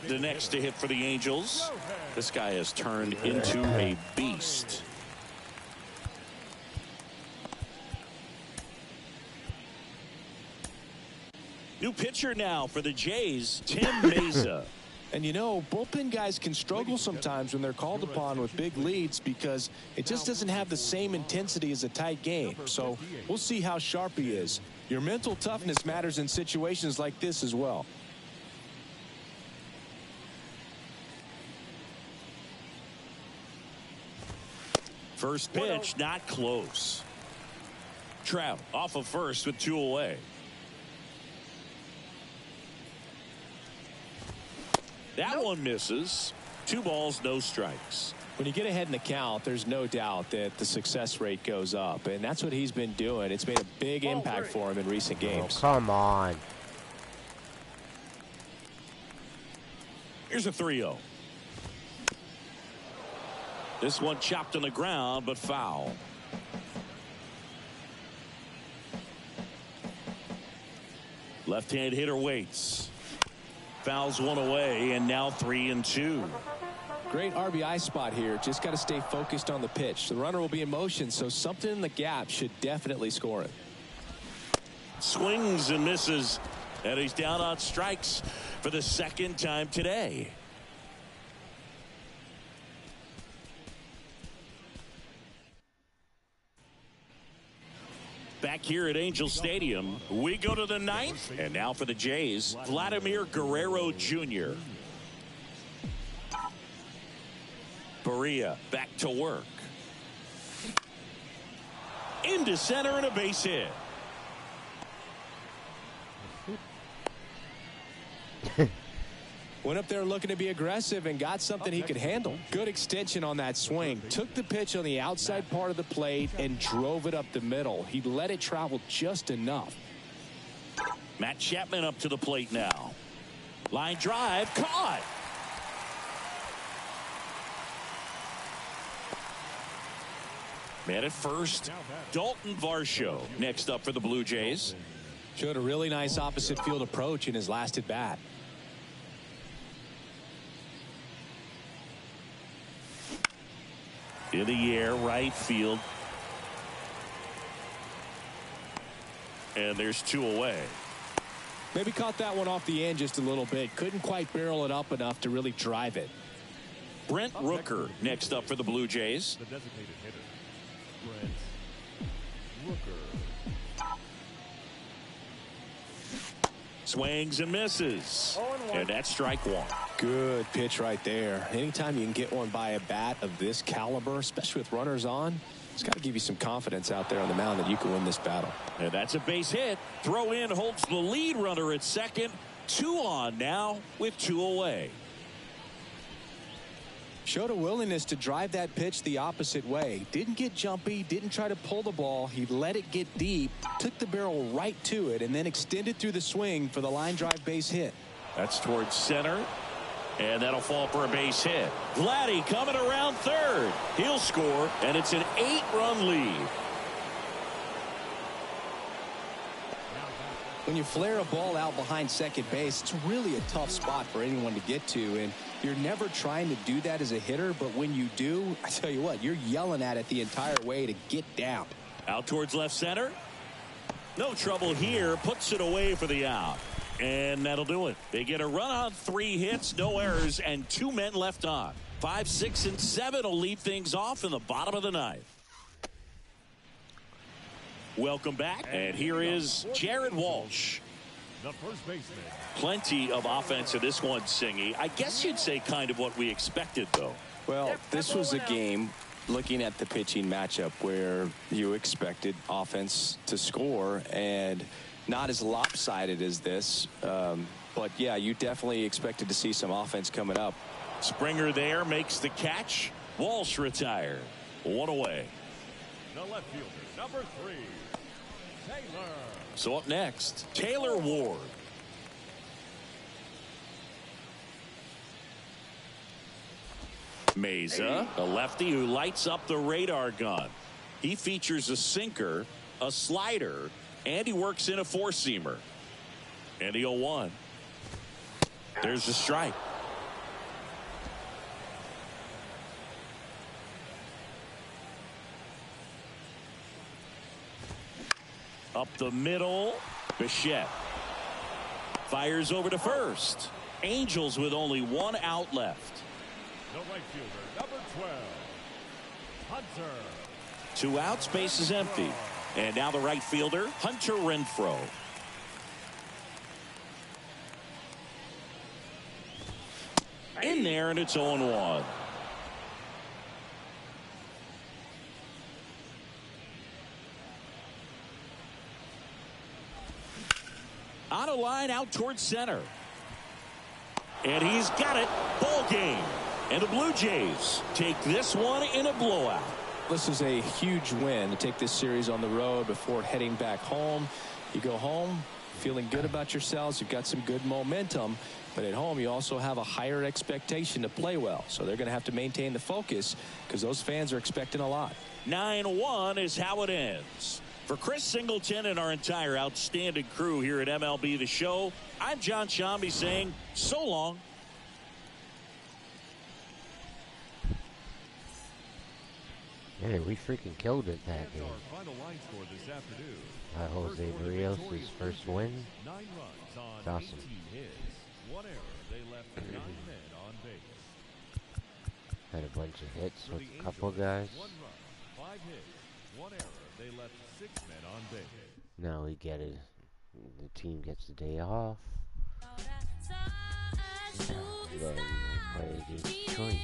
the next to hit for the Angels. This guy has turned into a beast. New pitcher now for the Jays, Tim Mesa. And you know, bullpen guys can struggle sometimes when they're called upon with big leads because it just doesn't have the same intensity as a tight game. So we'll see how sharp he is. Your mental toughness matters in situations like this as well. First pitch, not close. Trout off of first with 2 away. That one misses. 2 balls, no strikes. When you get ahead in the count, there's no doubt that the success rate goes up, and that's what he's been doing. It's made a big impact for him in recent games. Oh, come on. Here's a 3-0. This one chopped on the ground, but foul. Left-hand hitter waits. Fouls one away, and now 3-2. Great RBI spot here. Just got to stay focused on the pitch. The runner will be in motion, so something in the gap should definitely score it. Swings and misses, and he's down on strikes for the second time today. Back here at Angel Stadium, we go to the 9th, and now for the Jays, Vladimir Guerrero Jr. Berea back to work. Into center and a base hit. Went up there looking to be aggressive and got something he could handle. Good extension on that swing. Took the pitch on the outside part of the plate and drove it up the middle. He let it travel just enough. Matt Chapman up to the plate now. Line drive, caught. Man at first, Dalton Varsho next up for the Blue Jays. Showed a really nice opposite field approach in his last at bat. In the air, right field. And there's 2 away. Maybe caught that one off the end just a little bit. Couldn't quite barrel it up enough to really drive it. Brent Rooker next up for the Blue Jays. The designated hitter, Brent Rooker. Swings and misses. And that's strike 1. Good pitch right there. Anytime you can get one by a bat of this caliber, especially with runners on, it's got to give you some confidence out there on the mound that you can win this battle. And that's a base hit. Throw in holds the lead runner at second. 2 on now with 2 away. Showed a willingness to drive that pitch the opposite way. Didn't get jumpy, didn't try to pull the ball. He let it get deep, took the barrel right to it, and then extended through the swing for the line drive base hit. That's towards center. And that'll fall for a base hit. Vladdy coming around third. He'll score, and it's an 8-run lead. When you flare a ball out behind second base, it's really a tough spot for anyone to get to, and you're never trying to do that as a hitter, but when you do, I tell you what, you're yelling at it the entire way to get down. Out towards left center. No trouble here. Puts it away for the out. And that'll do it. They get a run on 3 hits, no errors, and 2 men left on. 5, 6, and 7 will lead things off in the bottom of the 9th. Welcome back. And here is Jared Walsh. The first baseman. Plenty of offense in this one, Singy. I guess you'd say kind of what we expected, though. Well, this was a game, looking at the pitching matchup, where you expected offense to score, and not as lopsided as this. But, yeah, you definitely expected to see some offense coming up. Springer there makes the catch. Walsh retired. 1 away. The left fielder, number 3, Taylor. So up next, Taylor Ward. Meza, a lefty who lights up the radar gun. He features a sinker, a slider, and he works in a 4-seamer. And the 0-1. There's the strike. Up the middle, Bichette fires over to first. Angels with only 1 out left. The right fielder, number 12, Hunter. 2 outs, base is empty. And now the right fielder, Hunter Renfroe. In there, and it's 0-1. On a line out towards center. And he's got it. Ball game. And the Blue Jays take this one in a blowout. This is a huge win to take this series on the road before heading back home. You go home feeling good about yourselves. You've got some good momentum. But at home, you also have a higher expectation to play well. So they're going to have to maintain the focus because those fans are expecting a lot. 9-1 is how it ends. For Chris Singleton and our entire outstanding crew here at MLB The Show, I'm John Shambi saying so long. Yeah, we freaking killed it that game. Our final line score this afternoon. Jose Barrios' first win. 9 runs on It's awesome. 18 hits. 1 error. They left 9 men on base. Had a bunch of hits For with the a couple Angels, guys. 1 run, 5 hits, 1 error. They left 6 men on base. Now we get it. The team gets the day off. And then we play against Detroit.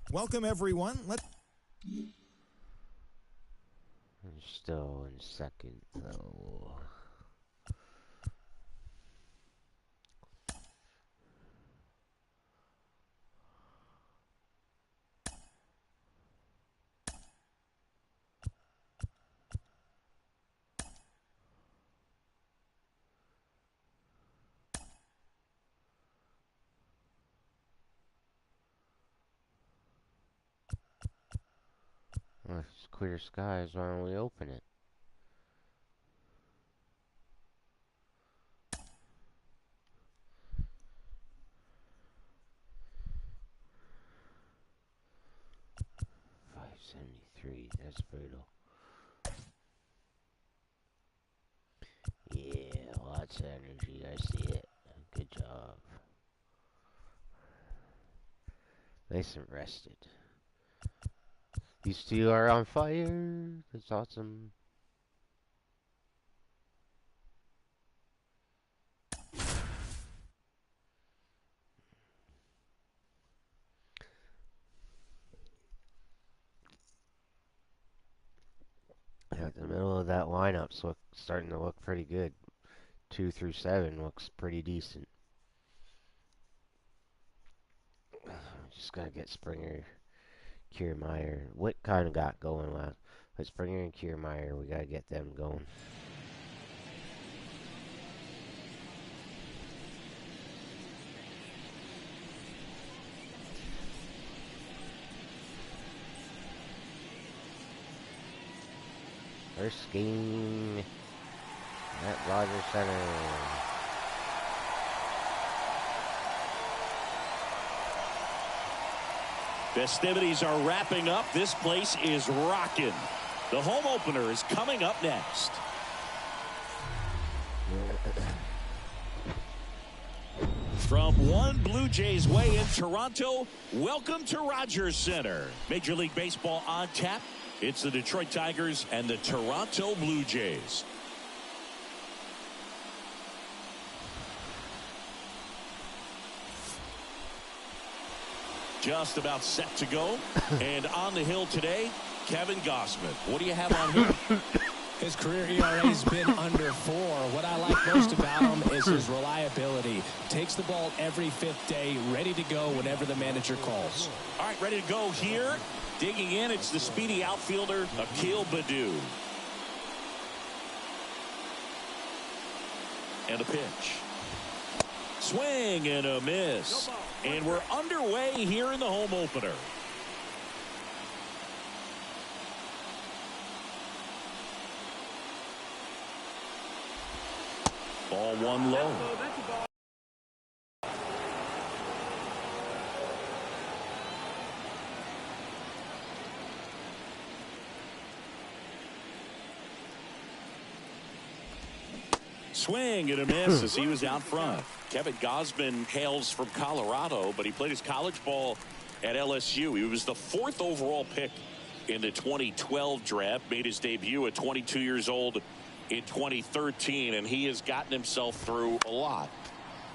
Welcome, everyone. We're still in second, though. Well, it's clear skies. Why don't we open it? $573. That's brutal. Yeah, lots of energy. I see it. Good job. Nice and rested. These two are on fire. That's awesome. Yeah, the middle of that lineup's starting to look pretty good. 2 through 7 looks pretty decent. Just gotta get Springer, Kiermaier. Witt kind of got going last, but Springer and Kiermaier, we gotta get them going. First game at Rogers Center. Festivities are wrapping up. This place is rocking. The home opener is coming up next. From one Blue Jays way in Toronto, welcome to Rogers Center. Major League Baseball on tap. It's the Detroit Tigers and the Toronto Blue Jays. Just about set to go. And on the hill today, Kevin Gausman. What do you have on him? His career ERA has been under 4. What I like most about him is his reliability. Takes the ball every 5th day, ready to go whenever the manager calls. All right, ready to go here. Digging in, it's the speedy outfielder, Akil Baddoo. And a pitch. Swing and a miss. And we're underway here in the home opener. Ball one low. Swing and a miss as he was out front. Kevin Gausman hails from Colorado, but he played his college ball at LSU. He was the 4th overall pick in the 2012 draft, made his debut at 22 years old in 2013, and he has gotten himself through a lot.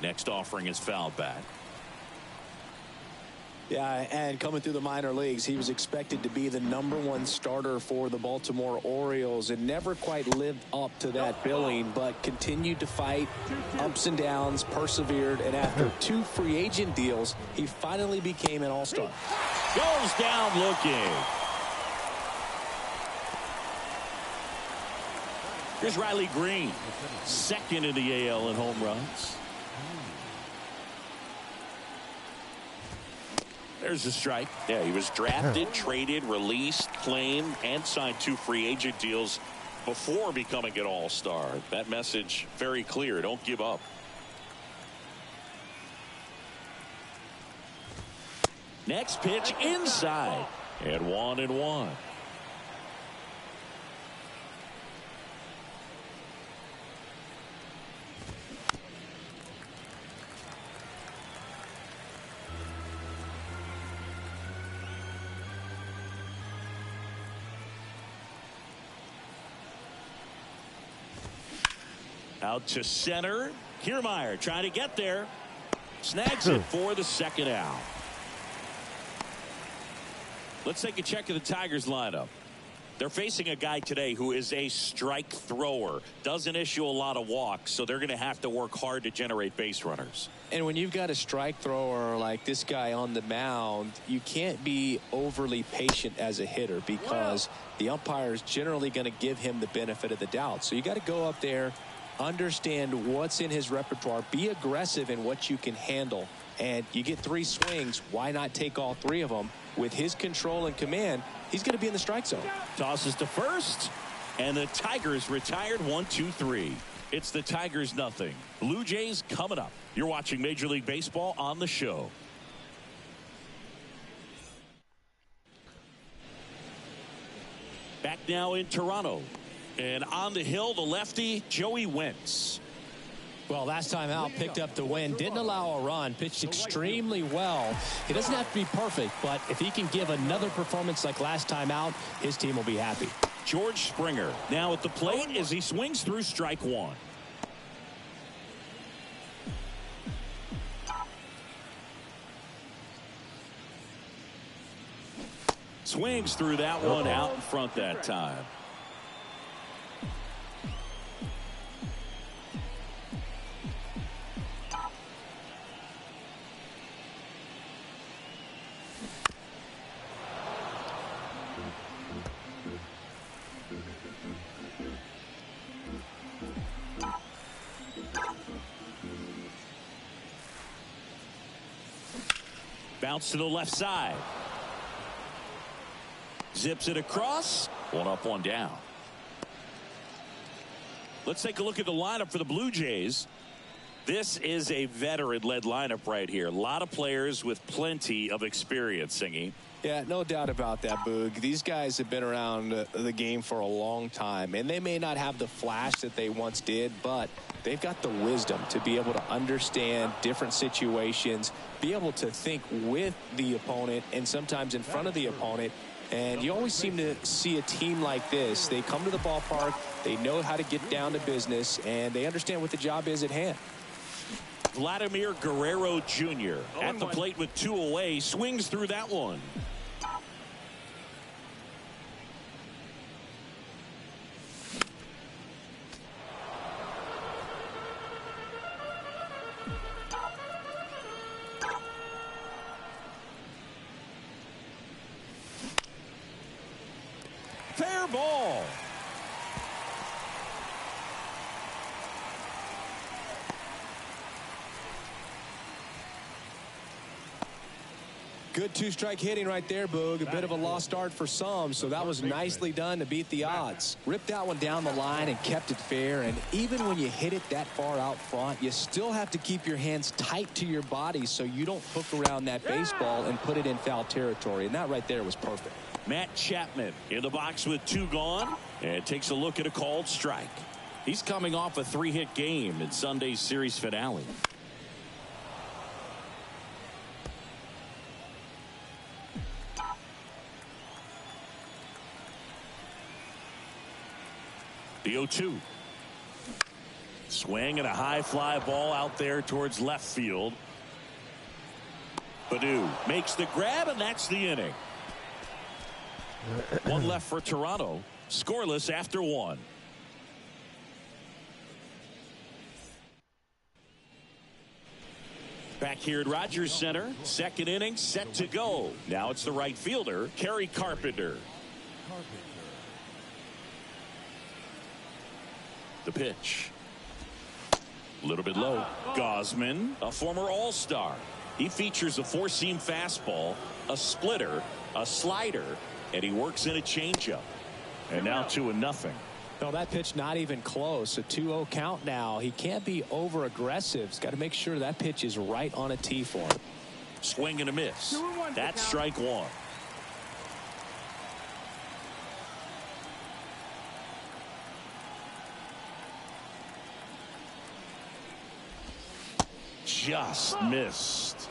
Next offering is fouled back. Yeah, and coming through the minor leagues, he was expected to be the #1 starter for the Baltimore Orioles and never quite lived up to that billing, but continued to fight ups and downs, persevered, and after 2 free agent deals, he finally became an all-star. Goes down looking. Here's Riley Green, 2nd in the AL in home runs. There's a strike. Yeah, he was drafted, traded, released, claimed, and signed 2 free agent deals before becoming an all-star. That message very clear. Don't give up. Next pitch inside. And 1-1. Out to center. Kiermaier trying to get there. Snags it for the 2nd out. Let's take a check of the Tigers lineup. They're facing a guy today who is a strike thrower. Doesn't issue a lot of walks, so they're going to have to work hard to generate base runners. And when you've got a strike thrower like this guy on the mound, you can't be overly patient as a hitter because the umpire is generally going to give him the benefit of the doubt. So you got to go up there, understand what's in his repertoire, be aggressive in what you can handle, and you get 3 swings. Why not take all 3 of them? With his control and command, he's going to be in the strike zone. Tosses to first, and the Tigers retired 1-2-3. It's the Tigers nothing. Blue Jays coming up. You're watching Major League Baseball on the show. Back now in Toronto. And on the hill, the lefty, Joey Wentz. Well, last time out, picked up the win, didn't allow a run, pitched extremely well. He doesn't have to be perfect, but if he can give another performance like last time out, his team will be happy. George Springer now at the plate as he swings through strike 1. Swings through that one out in front that time. Bounce to the left side. Zips it across. 1 up, 1 down. Let's take a look at the lineup for the Blue Jays. This is a veteran-led lineup right here. A lot of players with plenty of experience, Singy. Yeah, no doubt about that, Boog. These guys have been around the game for a long time, and they may not have the flash that they once did, but they've got the wisdom to be able to understand different situations, be able to think with the opponent and sometimes in front of the opponent. And you always seem to see a team like this. They come to the ballpark, they know how to get down to business, and they understand what the job is at hand. Vladimir Guerrero Jr. at the plate with 2 away, swings through that one. Fair ball. Good 2-strike hitting right there, Boog. A bit of a lost start for some, so that was nicely done to beat the odds. Ripped that one down the line and kept it fair, and even when you hit it that far out front, you still have to keep your hands tight to your body so you don't hook around that baseball and put it in foul territory, and that right there was perfect. Matt Chapman in the box with 2 gone and takes a look at a called strike. He's coming off a 3-hit game in Sunday's series finale. The 0-2. Swing and a high fly ball out there towards left field. Baddoo makes the grab, and that's the inning. One left for Toronto. Scoreless after 1. Back here at Rogers Center. Second inning set to go. Now it's the right fielder, Kerry Carpenter. The pitch. A little bit low. Gosman, a former All-Star. He features a 4-seam fastball, a splitter, a slider, and he works in a changeup. And now 2-0. No, that pitch not even close. A 2-0 count now. He can't be over aggressive. He's got to make sure that pitch is right on a tee for him. Swing and a miss. That's strike 1. Just missed.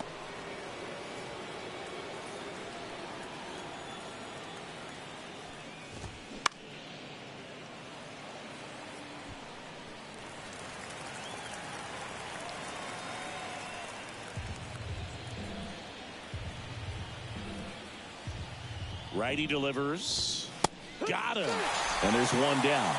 Righty delivers. Got him. And there's 1 down.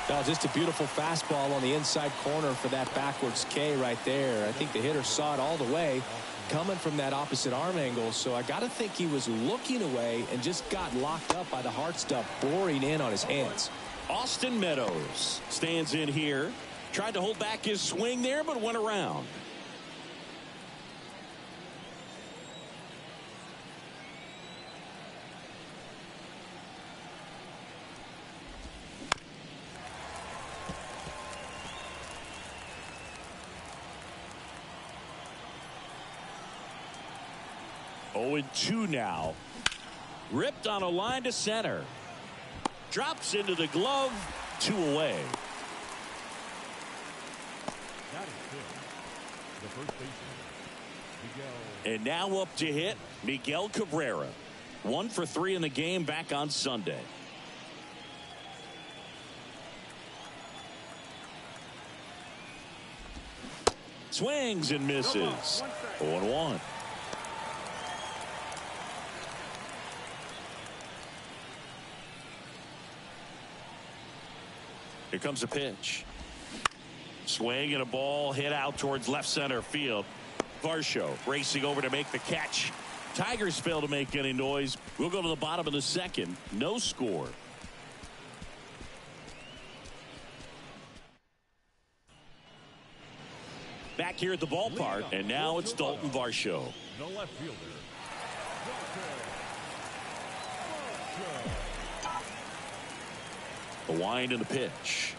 No, just a beautiful fastball on the inside corner for that backwards K right there. I think the hitter saw it all the way coming from that opposite arm angle. So I got to think he was looking away and just got locked up by the hard stuff boring in on his hands. Austin Meadows stands in here. Tried to hold back his swing there, but went around. Oh, 2 now. Ripped on a line to center. Drops into the glove. 2 away. That is good. The first baseman, Miguel. And now up to hit Miguel Cabrera. 1 for 3 in the game back on Sunday. Swings and misses. 0-1. Here comes a pitch. Swing and a ball hit out towards left center field. Varsho racing over to make the catch. Tigers fail to make any noise. We'll go to the bottom of the 2nd. No score. Back here at the ballpark, and now it's Dalton Varsho. The left fielder. wind in the pitch.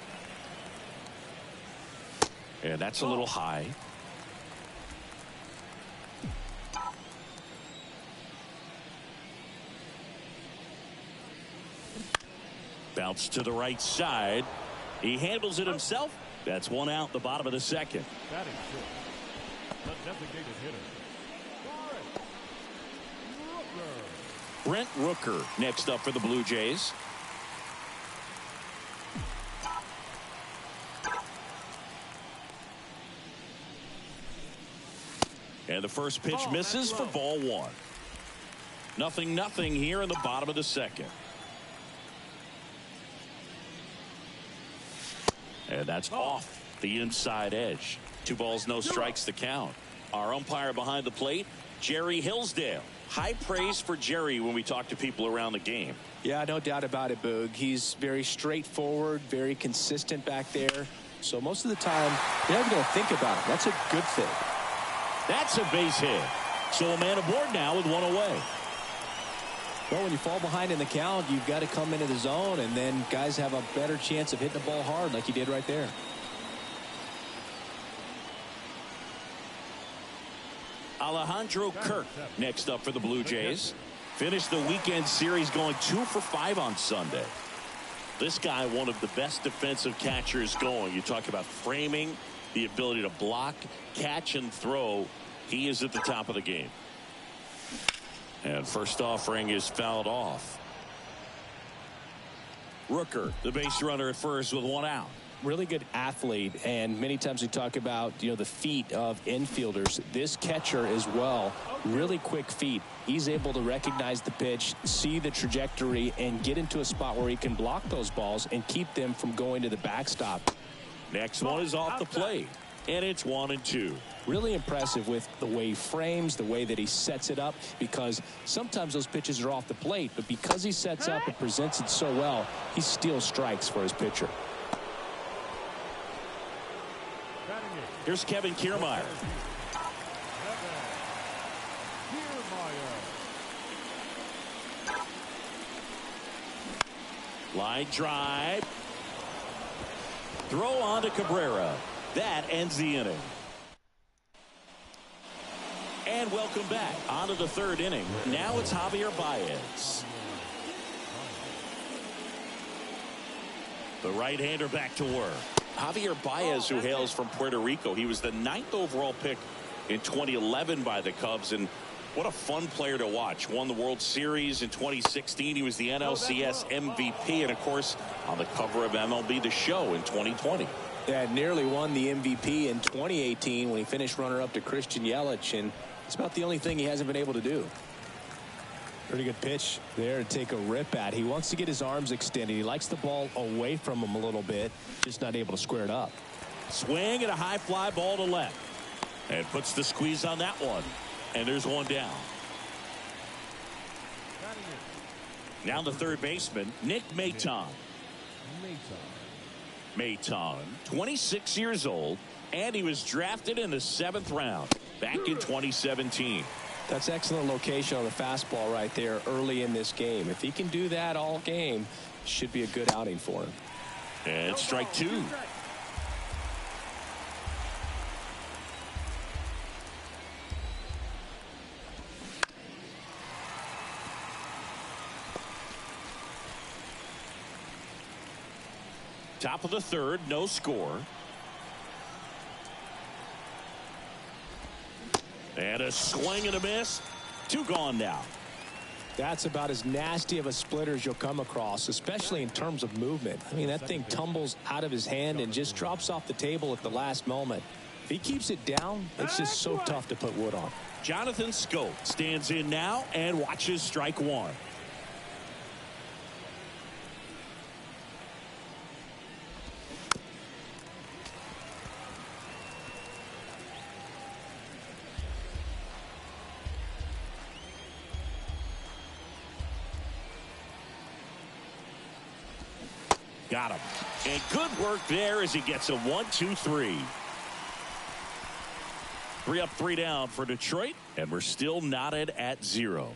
And that's a little high. Bounce to the right side. He handles it himself. That's one out, the bottom of the second. Batting fifth, the designated hitter, Brent Rooker next up for the Blue Jays. And the first pitch misses for ball one. 0-0 here in the bottom of the second. And that's off the inside edge. 2 balls, no strikes to count. Our umpire behind the plate, Jerry Hillsdale. High praise for Jerry when we talk to people around the game. Yeah, no doubt about it, Boog. He's very straightforward, very consistent back there. So most of the time, you're never going to think about it. That's a good thing. That's a base hit. So a man aboard now with one away. Well, when you fall behind in the count, you've got to come into the zone, and then guys have a better chance of hitting the ball hard like he did right there. Alejandro Kirk next up for the Blue Jays. Finished the weekend series going 2 for 5 on Sunday. This guy, one of the best defensive catchers going. You talk about framing, the ability to block, catch, and throw. He is at the top of the game. And first offering is fouled off. Rooker, the base runner at first with one out. Really good athlete, and many times we talk about, the feet of infielders. This catcher as well, really quick feet. He's able to recognize the pitch, see the trajectory, and get into a spot where he can block those balls and keep them from going to the backstop. Next one is off the plate, and it's 1-2. Really impressive with the way he frames, the way that he sets it up, because sometimes those pitches are off the plate, but because he sets up and presents it so well, he steals strikes for his pitcher. Here's Kevin Kiermaier. Line drive. Throw on to Cabrera. That ends the inning. And welcome back onto the third inning. Now it's Javier Baez. The right-hander back to work. Javier Baez, who hails from Puerto Rico. He was the 9th overall pick in 2011 by the Cubs, and what a fun player to watch. Won the World Series in 2016. He was the NLCS MVP, and of course on the cover of MLB The Show in 2020. Yeah, nearly won the MVP in 2018 when he finished runner-up to Christian Yelich, and it's about the only thing he hasn't been able to do. Pretty good pitch there to take a rip at. He wants to get his arms extended. He likes the ball away from him a little bit, just not able to square it up. Swing and a high fly ball to left, and puts the squeeze on that one, and there's one down. Now the third baseman, Nick Maton. Maton, 26 years old, and he was drafted in the 7th round back in 2017. That's excellent location on the fastball right there early in this game. If he can do that all game, should be a good outing for him. And strike 2. Top of the third, no score. And a swing and a miss. 2 gone now. That's about as nasty of a splitter as you'll come across, especially in terms of movement. I mean, that thing tumbles out of his hand and just drops off the table at the last moment. If he keeps it down, it's just so tough to put wood on. Jonathan Schoop stands in now and watches strike 1. Got him. And good work there as he gets a 1-2-3. 3 up, 3 down for Detroit, and we're still knotted at 0.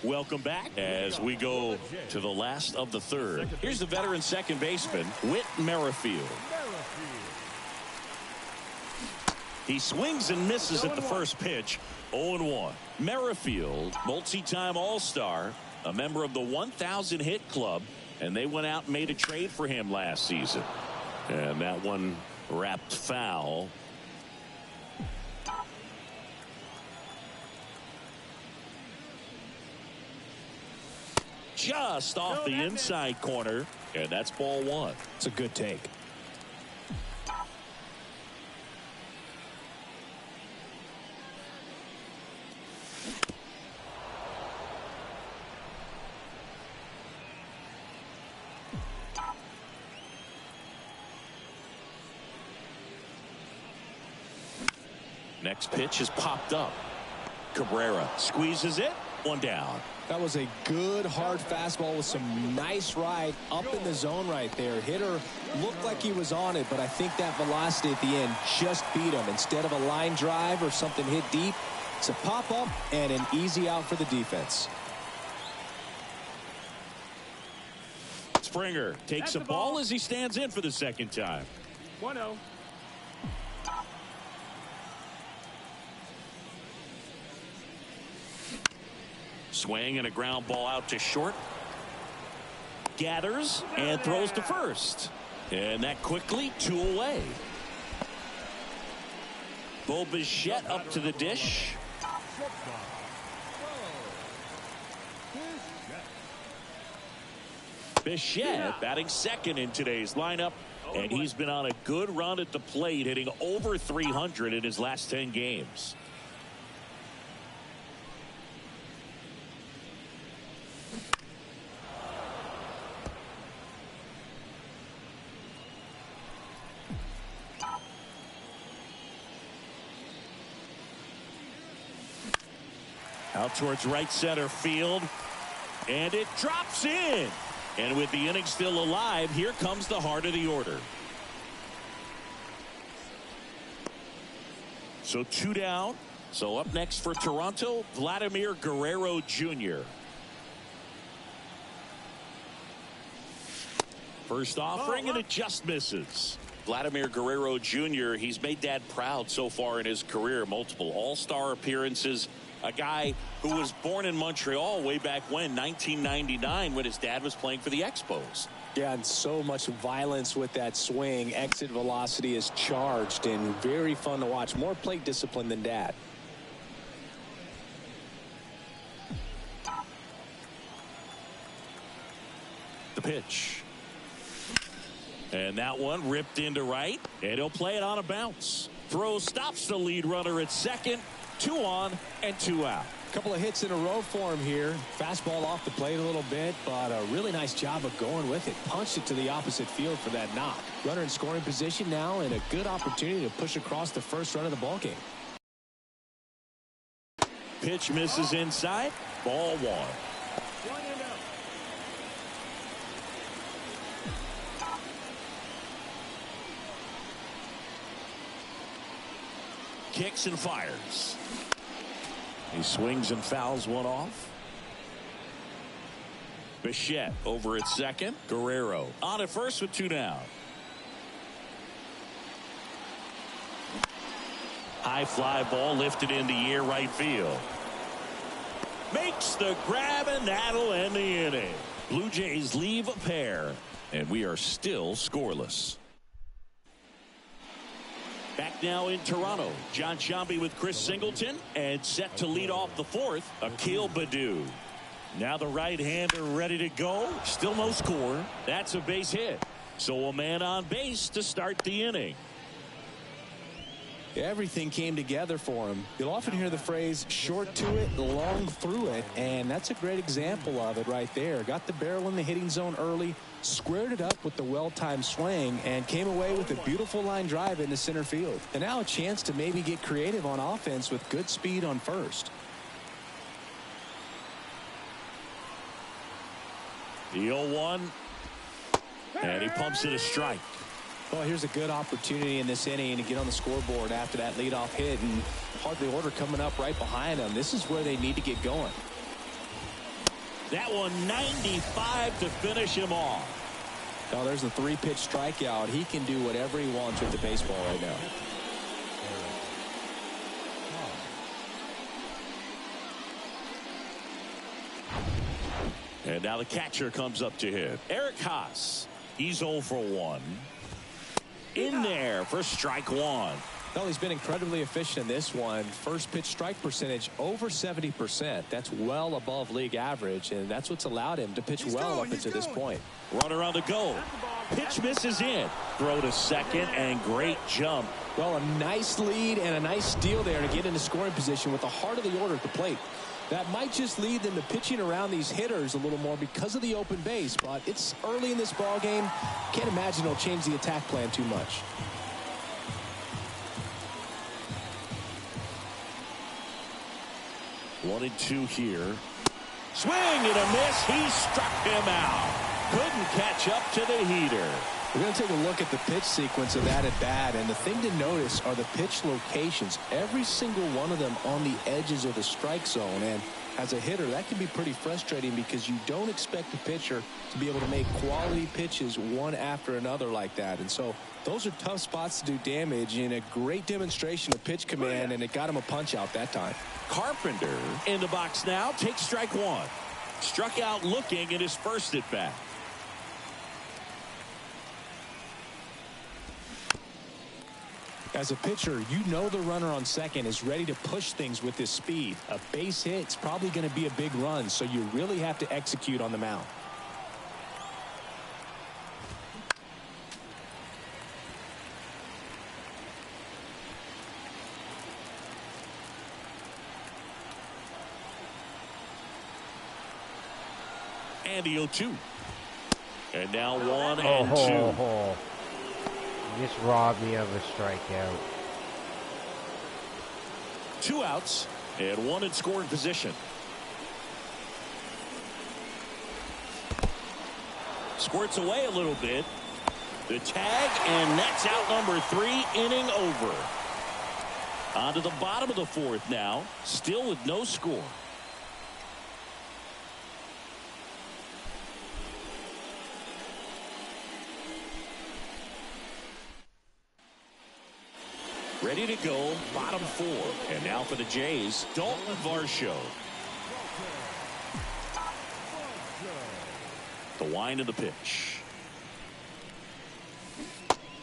Welcome back as we go to the last of the third. Here's the veteran second baseman, Whit Merrifield. He swings and misses at the first pitch. 0-1. Merrifield, multi-time All-Star, a member of the 1,000 hit club, and they went out and made a trade for him last season. And that one wrapped foul. Just off the inside corner, and that's ball one. It's a good take. Next pitch is popped up. Cabrera squeezes it. One down. That was a good hard fastball with some nice ride up in the zone right there. Hitter looked like he was on it, but I think that velocity at the end just beat him. Instead of a line drive or something hit deep, it's a pop up and an easy out for the defense. Springer takes a ball as he stands in for the second time. 1-0. Swing and a ground ball out to short. Gathers and throws to first. And that quickly 2 away. Bo Bichette up to the dish. Bichette batting second in today's lineup. And he's been on a good run at the plate, hitting over 300 in his last 10 games. Out towards right center field. And it drops in. And with the inning still alive, here comes the heart of the order. So 2 down. So up next for Toronto, Vladimir Guerrero Jr. First offering, and it just misses. Vladimir Guerrero Jr., he's made Dad proud so far in his career. Multiple all-star appearances. A guy who was born in Montreal way back when, 1999, when his dad was playing for the Expos. Yeah, and so much violence with that swing. Exit velocity is charged and very fun to watch. More plate discipline than Dad. The pitch. And that one ripped into right. And he'll play it on a bounce. Throw stops the lead runner at second. 2 on and 2 out. A couple of hits in a row for him here. Fastball off the plate a little bit, but a really nice job of going with it. Punched it to the opposite field for that knock. Runner in scoring position now, and a good opportunity to push across the first run of the ball game. Pitch misses inside. Ball 1. Kicks and fires. He swings and fouls one off. Bichette over at second. Guerrero on at first with 2 down. High fly ball lifted in the air right field. Makes the grab, and that'll end the inning. Blue Jays leave a pair, and we are still scoreless. Back now in Toronto, John Sciambi with Chris Singleton, and set to lead off the fourth, Akil Baddoo. Now the right-hander ready to go. Still no score. That's a base hit. So a man on base to start the inning. Everything came together for him. You'll often hear the phrase short to it, long through it, and that's a great example of it right there. Got the barrel in the hitting zone early, squared it up with the well-timed swing, and came away with a beautiful line drive into center field. And now a chance to maybe get creative on offense with good speed on first. The 0-1, and he pumps it a strike. Well, here's a good opportunity in this inning to get on the scoreboard after that leadoff hit, and part of the order coming up right behind them. This is where they need to get going. That one 95 to finish him off. Oh, there's a 3-pitch strikeout. He can do whatever he wants with the baseball right now. And now the catcher comes up to hit. Eric Haas. He's 0 for 1. In there for strike 1. Well, he's been incredibly efficient in this one. First pitch strike percentage over 70%. That's well above league average, and that's what's allowed him to pitch well up until this point. Runner on the go. Pitch misses in. Throw to second, and great jump. Well, a nice lead and a nice steal there to get into scoring position with the heart of the order at the plate. That might just lead them to pitching around these hitters a little more because of the open base, but it's early in this ball game. Can't imagine it'll change the attack plan too much. One and two here. Swing and a miss. He struck him out. Couldn't catch up to the heater. We're going to take a look at the pitch sequence of that at bat, and the thing to notice are the pitch locations. Every single one of them on the edges of the strike zone, and as a hitter, that can be pretty frustrating because you don't expect the pitcher to be able to make quality pitches one after another like that. And so those are tough spots to do damage, and a great demonstration of pitch command, and it got him a punch out that time. Carpenter in the box now, takes strike 1. Struck out looking at his first at bat. As a pitcher, you know the runner on second is ready to push things with his speed. A base hit's probably going to be a big run, so you really have to execute on the mound. And the 0-2. And now 1 and 2. You just robbed me of a strikeout. 2 outs and 1 in scoring position. Squirts away a little bit. The tag, and that's out number 3, inning over. On to the bottom of the 4th now, still with no score. Ready to go, bottom 4. And now for the Jays, Dalton Varsho. The wind of the pitch.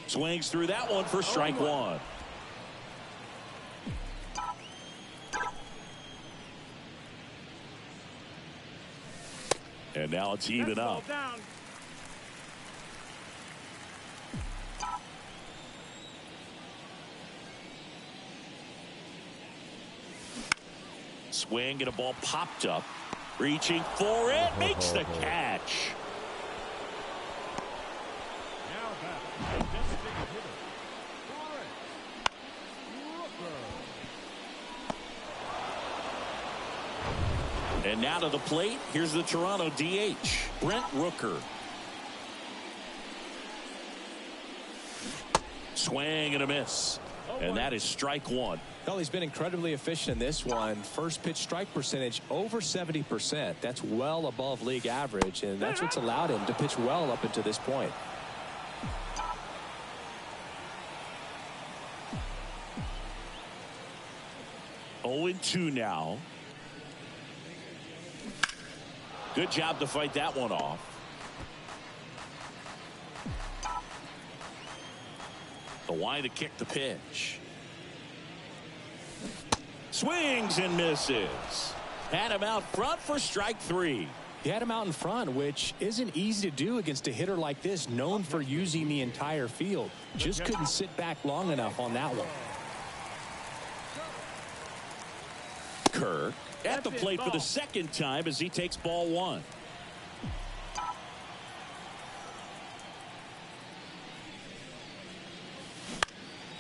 Swings through that one for strike 1. And now it's even up. Swing and a ball popped up. Reaching for it. Makes the catch. And now to the plate. Here's the Toronto DH, Brent Rooker. Swing and a miss. And that is strike 1. Well, he's been incredibly efficient in this one. First pitch strike percentage over 70%. That's well above league average, and that's what's allowed him to pitch well up until this point. Oh and 2 now. Good job to fight that one off. The wind to kick the pitch. Swings and misses. Had him out front for strike 3. He had him out in front, which isn't easy to do against a hitter like this, known for using the entire field. Just couldn't sit back long enough on that one. Kirk at the plate for the second time as he takes ball 1.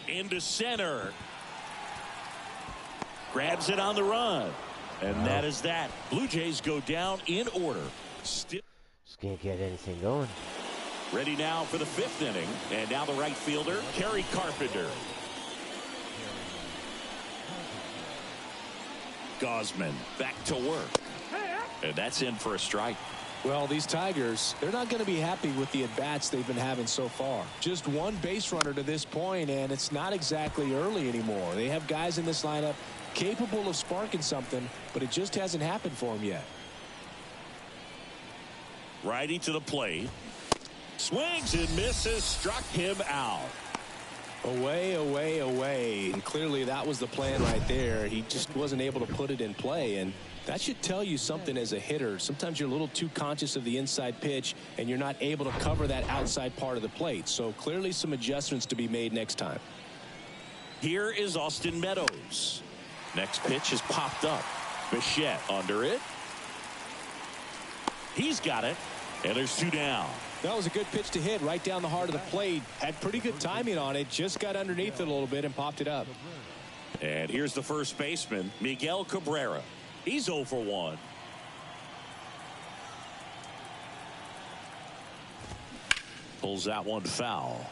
Into center. Grabs it on the run. And that is that. Blue Jays go down in order. Still Just can't get anything going. ready now for the 5th inning. And now the right fielder, Kerry Carpenter. Gosman back to work. And that's in for a strike. Well, these Tigers, they're not going to be happy with the at-bats they've been having so far. Just one base runner to this point, and it's not exactly early anymore. They have guys in this lineup capable of sparking something, but it just hasn't happened for them yet. Righty to the plate. Swings and misses. Struck him out. Away, away, away. And clearly that was the plan right there. He just wasn't able to put it in play, and that should tell you something as a hitter. Sometimes you're a little too conscious of the inside pitch, and you're not able to cover that outside part of the plate. So clearly some adjustments to be made next time. Here is Austin Meadows. Next pitch is popped up. Bichette under it. He's got it, and there's 2 down. That was a good pitch to hit right down the heart of the plate. Had pretty good timing on it. Just got underneath it a little bit and popped it up. And here's the first baseman, Miguel Cabrera. He's 0 for 1. Pulls that one foul.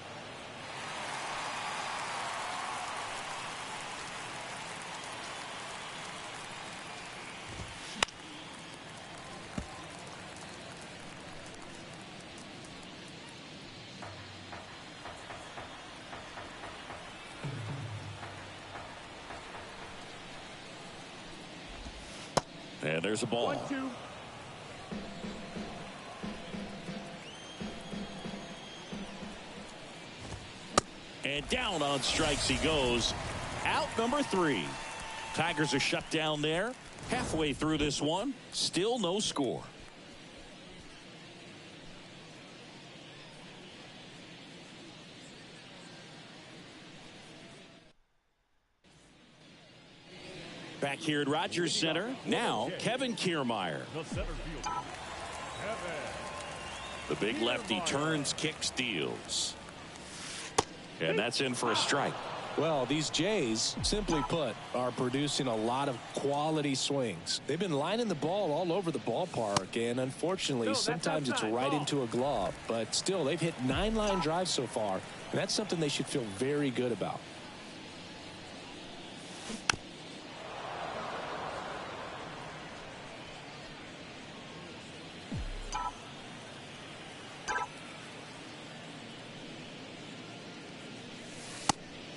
And there's a ball. 1-2. And down on strikes he goes. Out number 3. Tigers are shut down there. Halfway through this one. Still no score. Back here at Rogers Center. Now Kevin Kiermaier. The center fielder, Kevin. The big lefty turns, kicks, deals. And that's in for a strike. Well, these Jays, simply put, are producing a lot of quality swings. They've been lining the ball all over the ballpark, and unfortunately, sometimes it's right into a glove. But still, they've hit 9 line drives so far, and that's something they should feel very good about.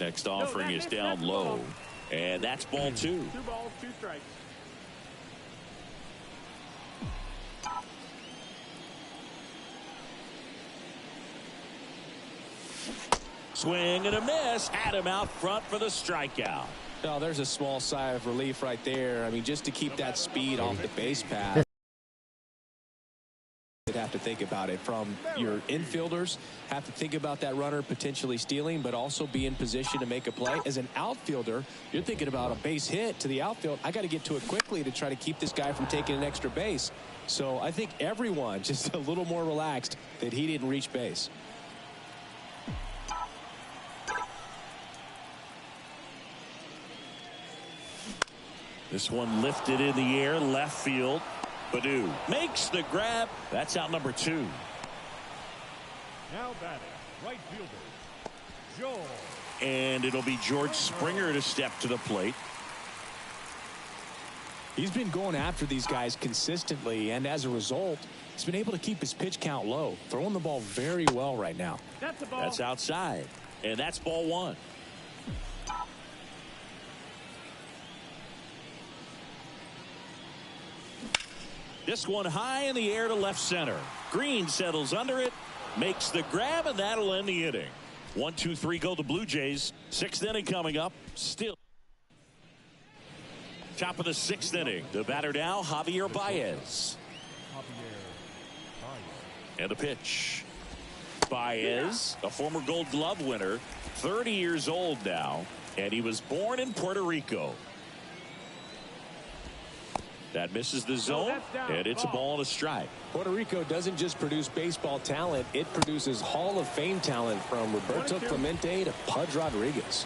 Next offering is down low. And that's ball 2. 2 balls, 2 strikes. Swing and a miss. Had him out front for the strikeout. Oh, there's a small sigh of relief right there. I mean, just to keep that speed off the base path. Have to think about it. From your infielders, have to think about that runner potentially stealing, but also be in position to make a play. As an outfielder, you're thinking about a base hit to the outfield. I got to get to it quickly to try to keep this guy from taking an extra base. So I think everyone just a little more relaxed that he didn't reach base. This one lifted in the air, left field. Badu makes the grab. That's out number 2. Now batting, right fielder, Joe. And it'll be George Springer to step to the plate. He's been going after these guys consistently, and as a result, he's been able to keep his pitch count low, throwing the ball very well right now. That's a ball. That's outside. And that's ball 1. This one high in the air to left center. Green settles under it, makes the grab, and that'll end the inning. 1, 2, 3 go the Blue Jays. 6th inning coming up. Still. Top of the 6th inning. The batter now, Javier Baez. And a pitch. Baez, a former Gold Glove winner, 30 years old now, and he was born in Puerto Rico. That misses the zone, and it's a ball and a strike. Puerto Rico doesn't just produce baseball talent, it produces Hall of Fame talent from Roberto Clemente to Pudge Rodriguez.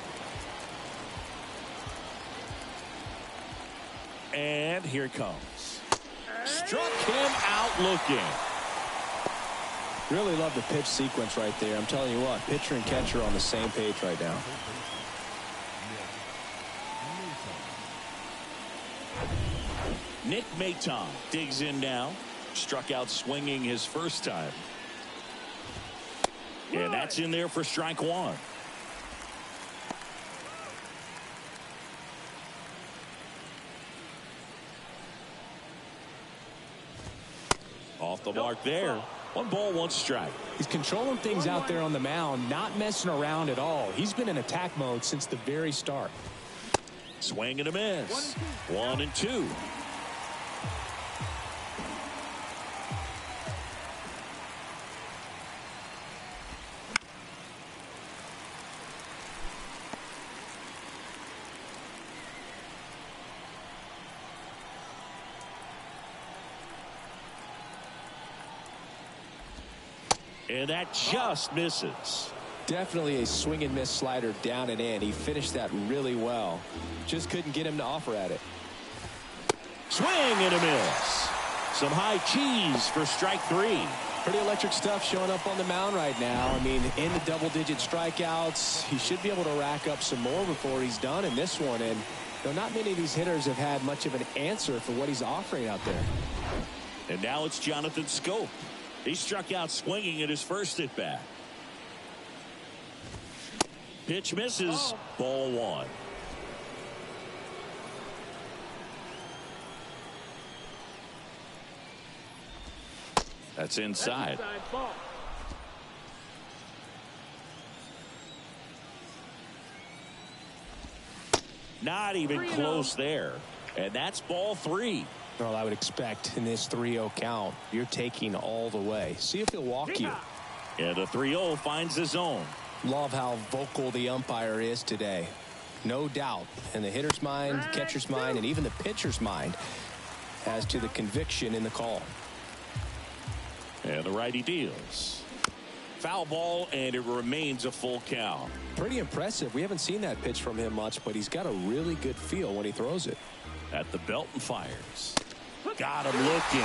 And here it comes. Struck him out looking. Really love the pitch sequence right there. I'm telling you what, pitcher and catcher on the same page right now. Nick Maton digs in now. Struck out swinging his first time. And that's in there for strike one. Off the mark there. 1 ball, 1 strike. He's controlling things out there on the mound, not messing around at all. He's been in attack mode since the very start. Swing and a miss. 1-2. And that just misses. Definitely a swing and miss slider down and in. He finished that really well. Just couldn't get him to offer at it. Swing and a miss. Some high cheese for strike 3. Pretty electric stuff showing up on the mound right now. I mean, in the double-digit strikeouts, he should be able to rack up some more before he's done in this one. And not many of these hitters have had much of an answer for what he's offering out there. And now it's Jonathan Scope. He struck out swinging at his first at bat. Pitch misses. Ball 1. That's inside. Ball. Not even close there. And that's ball 3. Well, I would expect in this 3-0 count, you're taking all the way. See if he'll walk you. And the 3-0 finds the zone. Love how vocal the umpire is today. No doubt in the hitter's mind, catcher's mind, and even the pitcher's mind as to the conviction in the call. And the righty deals. Foul ball, and it remains a full count. Pretty impressive. We haven't seen that pitch from him much, but he's got a really good feel when he throws it. At the belt and fires. Got him looking.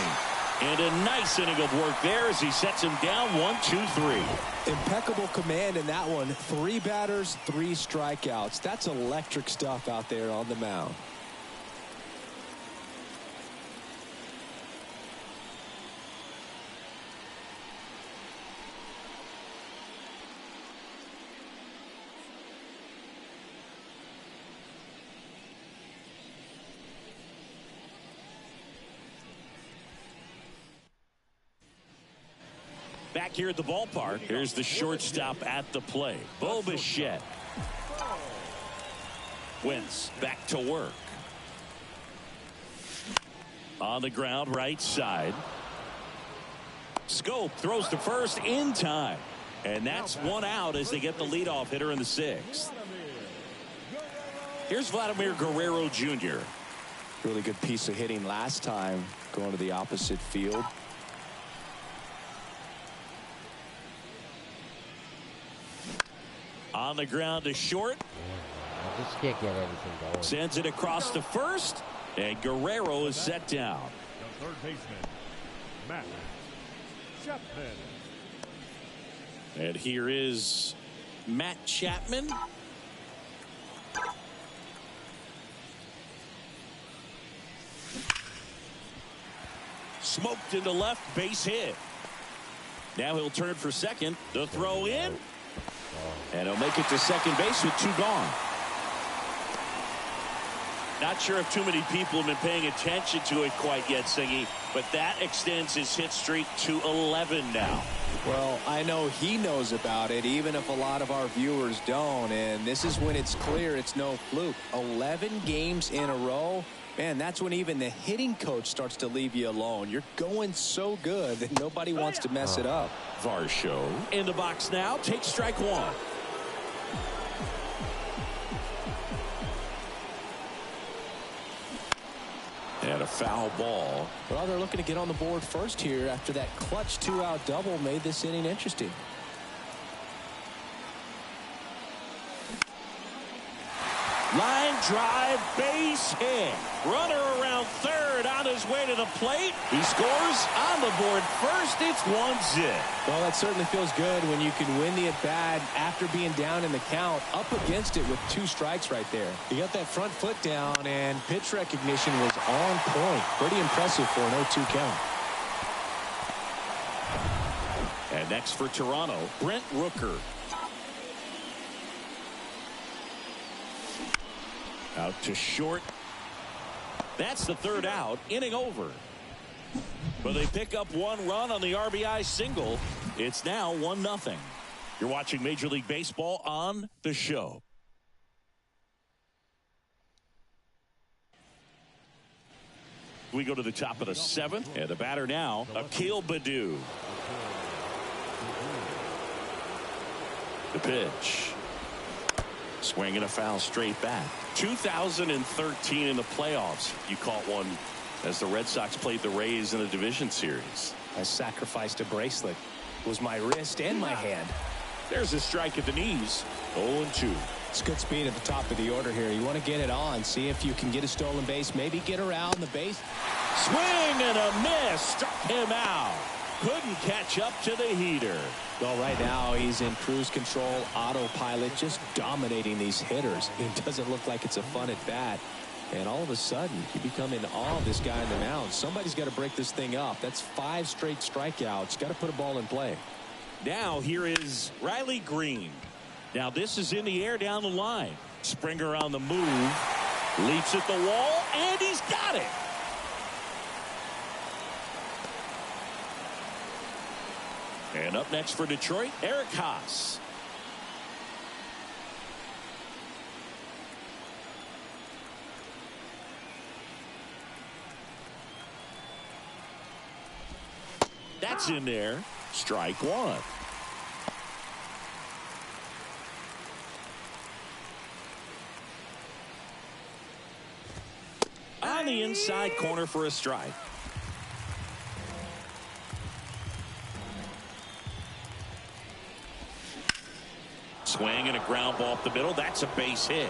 And a nice inning of work there as he sets him down 1-2-3. Impeccable command in that one. 3 batters, 3 strikeouts. That's electric stuff out there on the mound. Back here at the ballpark, here's the shortstop at the plate, Bo Bichette. Wentz back to work. On the ground, right side. Scope throws to first in time. And that's 1 out as they get the leadoff hitter in the 6th. Here's Vladimir Guerrero Jr. Really good piece of hitting last time going to the opposite field. On the ground to short. I just can't get anything going. Sends it across to first. And Guerrero is set down. The third baseman, Matt Chapman. And here is Matt Chapman. Smoked into left, base hit. Now he'll turn for second. The throw in. And he'll make it to second base with 2 gone. Not sure if too many people have been paying attention to it quite yet, Singy, but that extends his hit streak to 11 now. Well, I know he knows about it, even if a lot of our viewers don't. And this is when it's clear it's no fluke. 11 games in a row. Man, that's when even the hitting coach starts to leave you alone. You're going so good that nobody wants to mess it up. Varsho in the box now. Takes strike 1. And a foul ball. Well, they're looking to get on the board first here after that clutch 2-out double made this inning interesting. Line drive, base hit. Runner around third on his way to the plate. He scores on the board first. It's 1-0. Well, that certainly feels good when you can win the at-bat after being down in the count, up against it with 2 strikes right there. You got that front foot down, and pitch recognition was on point. Pretty impressive for an 0-2 count. And next for Toronto, Brent Rooker. Out to short. That's the 3rd out. Inning over. But they pick up 1 run on the RBI single. It's now 1-0. You're watching Major League Baseball on the show. We go to the top of the 7th. And the batter now, Akil Baddoo. The pitch. Swing and a foul straight back. 2013 in the playoffs. You caught one as the Red Sox played the Rays in a division series. I sacrificed a bracelet. It was my wrist and my hand. There's a strike at the knees. 0-2. It's good speed at the top of the order here. You want to get it on. See if you can get a stolen base. Maybe get around the base. Swing and a miss. Struck him out. Couldn't catch up to the heater. Well, right now he's in cruise control, autopilot, just dominating these hitters. It doesn't look like it's a fun at bat. And all of a sudden, you become in awe of this guy on the mound. Somebody's got to break this thing up. That's 5 straight strikeouts. Got to put a ball in play. Now here is Riley Green. Now this is in the air down the line. Springer on the move. Leaps at the wall, and he's got it. And up next for Detroit, Eric Haas. That's in there. Strike 1. On the inside corner for a strike. Swing and a ground ball up the middle. That's a base hit.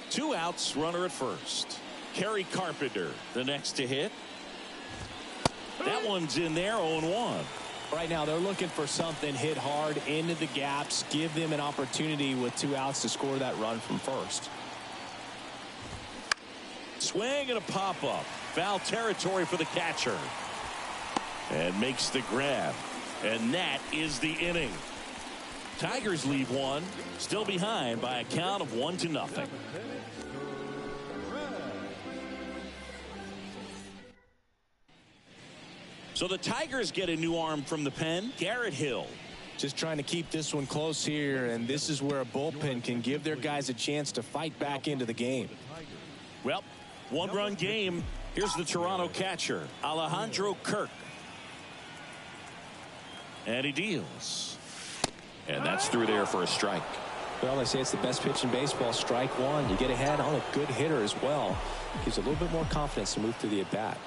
Two outs, runner at first. Kerry Carpenter, the next to hit. That one's in there, 0-1. Right now they're looking for something, hit hard into the gaps, give them an opportunity with 2 outs to score that run from first. Swing and a pop-up. Foul territory for the catcher. And makes the grab. And that is the inning. Tigers leave 1. Still behind by a count of 1-0. So the Tigers get a new arm from the pen. Garrett Hill. Just trying to keep this one close here, and this is where a bullpen can give their guys a chance to fight back into the game. Well, 1-run game. Here's the Toronto catcher, Alejandro Kirk. And he deals. And that's through there for a strike. Well, they say it's the best pitch in baseball. Strike 1. You get ahead on a good hitter as well. Gives a little bit more confidence to move through the at-bat.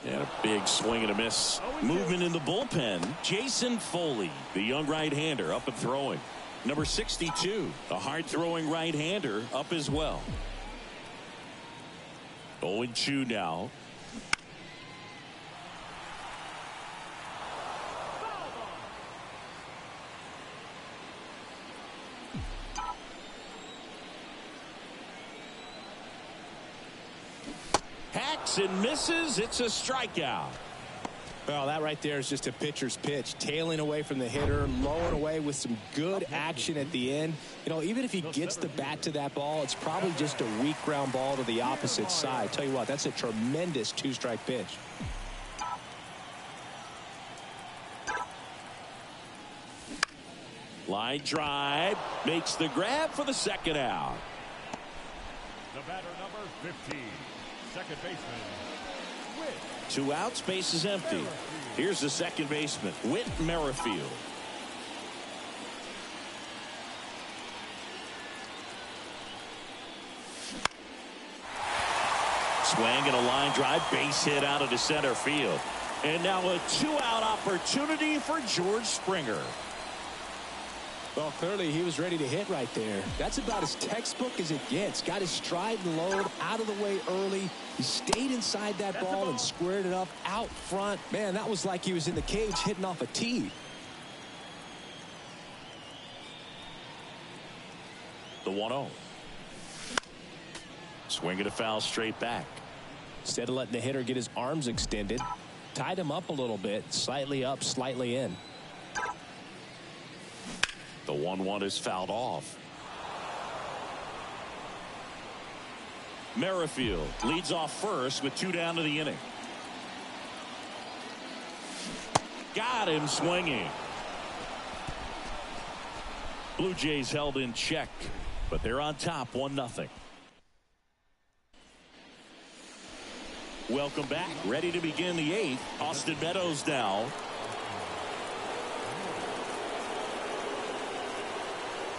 And a big swing and a miss. Movement in the bullpen. Jason Foley, the young right-hander, up and throwing. Number 62, a hard-throwing right-hander, up as well. 0-2 now. Hacks and misses. It's a strikeout. Well, that right there is just a pitcher's pitch. Tailing away from the hitter, lowering away with some good action at the end. You know, even if he gets the bat to that ball, it's probably just a weak ground ball to the opposite side. Tell you what, that's a tremendous 2-strike pitch. Line drive. Makes the grab for the second out. The batter, number 15, second baseman, Whit. 2 outs, base is empty. Here's the second baseman, Whit Merrifield. Swing and a line drive, base hit out into center field. And now a two-out opportunity for George Springer. Well, clearly he was ready to hit right there. That's about as textbook as it gets. Got his stride and load out of the way early. He stayed inside that ball and squared it up out front. Man, that was like he was in the cage hitting off a tee. The 1-0. Swinging a foul straight back. Instead of letting the hitter get his arms extended, tied him up a little bit, slightly up, slightly in. The 1-1 is fouled off. Merrifield leads off first with 2 down to the inning. Got him swinging. Blue Jays held in check, but they're on top 1-0. Welcome back. Ready to begin the 8th. Austin Meadows now.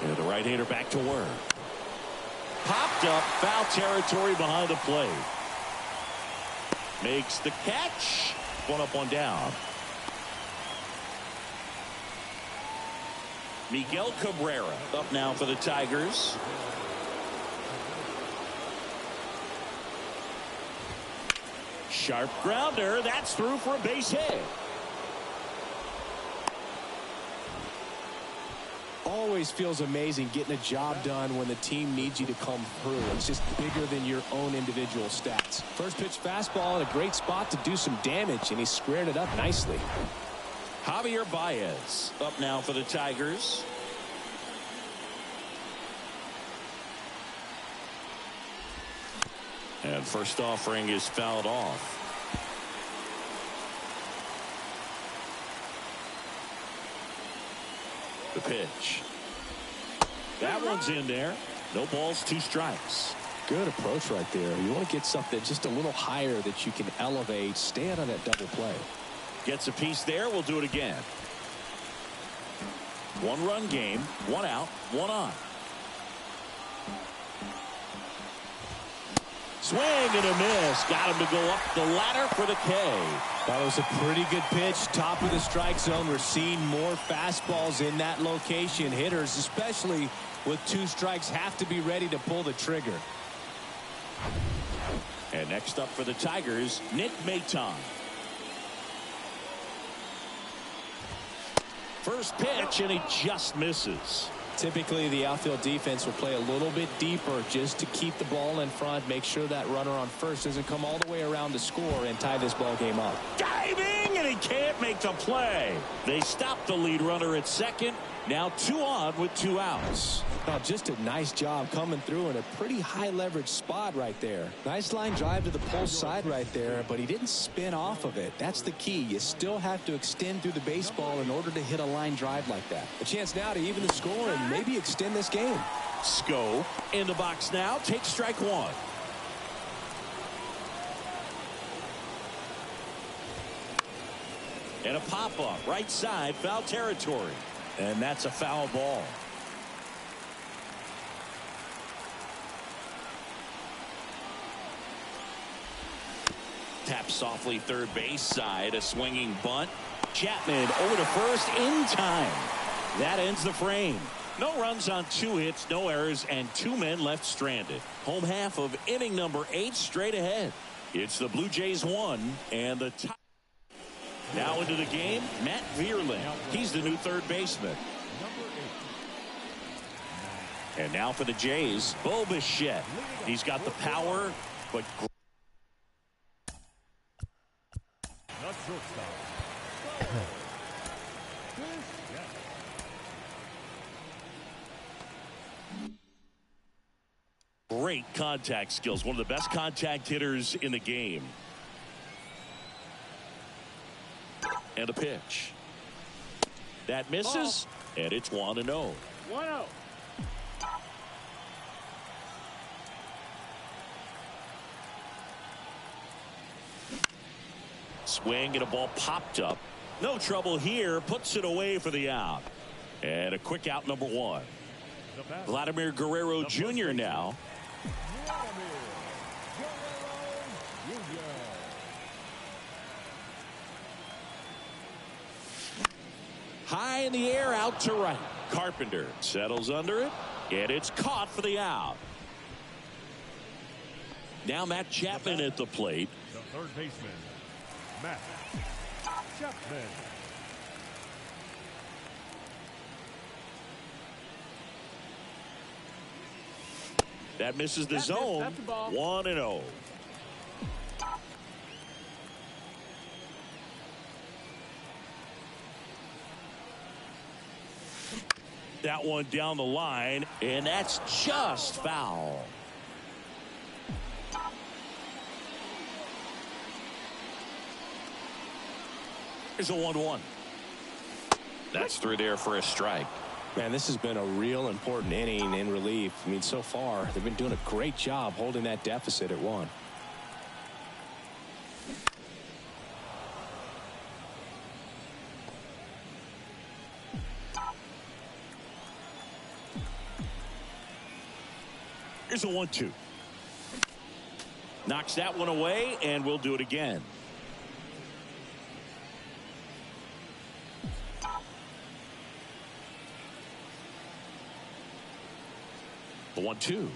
And the right-hander back to work. Popped up, foul territory behind the plate. Makes the catch. 1 up, 1 down. Miguel Cabrera up now for the Tigers. Sharp grounder. That's through for a base hit. Always feels amazing getting a job done when the team needs you to come through. It's just bigger than your own individual stats. First pitch fastball in a great spot to do some damage, and he squared it up nicely. Javier Baez up now for the Tigers. And first offering is fouled off. The pitch. That one's in there. No balls, 2 strikes. Good approach right there. You want to get something just a little higher that you can elevate. Stand on that double play. Gets a piece there. We'll do it again. 1-run game. 1 out. 1 on. Swing and a miss. Got him to go up the ladder for the K. That was a pretty good pitch. Top of the strike zone. We're seeing more fastballs in that location. Hitters, especially with 2 strikes, have to be ready to pull the trigger. And next up for the Tigers, Nick Maton. First pitch, and he just misses. Typically, the outfield defense will play a little bit deeper just to keep the ball in front, make sure that runner on first doesn't come all the way around to score and tie this ball game up. Diving, and he can't make the play. They stop the lead runner at second. Now 2 on with 2 outs. Oh, just a nice job coming through in a pretty high leverage spot right there. Nice line drive to the pole side right there, but he didn't spin off of it. That's the key. You still have to extend through the baseball in order to hit a line drive like that. A chance now to even the score and maybe extend this game. Scope in the box now. Take strike 1. And a pop-up right side, foul territory. And that's a foul ball. Tap softly third base side, a swinging bunt. Chapman over to first in time. That ends the frame. No runs on 2 hits, no errors, and 2 men left stranded. Home half of inning number 8 straight ahead. It's the Blue Jays 1 and the top. Now into the game, Matt Vierling. He's the new third baseman. And now for the Jays, Bo Bichette. He's got the power, but great contact skills. One of the best contact hitters in the game. And a pitch. That misses, and it's 1-0. 1-0. Swing and a ball popped up. No trouble here. Puts it away for the out. And a quick out number 1. Vladimir Guerrero Jr. now. High in the air, out to right. Carpenter settles under it, and it's caught for the out. Now Matt Chapman at the plate. The third baseman, Matt Chapman. That misses the That's zone. that's the ball. 1-0. That one down the line, and that's just foul. Here's a 1-1. That's through there for a strike. Man, this has been a real important inning in relief. I mean, so far, they've been doing a great job holding that deficit at 1. Here's a 1-2. Knocks that one away, and we'll do it again. The 1-2.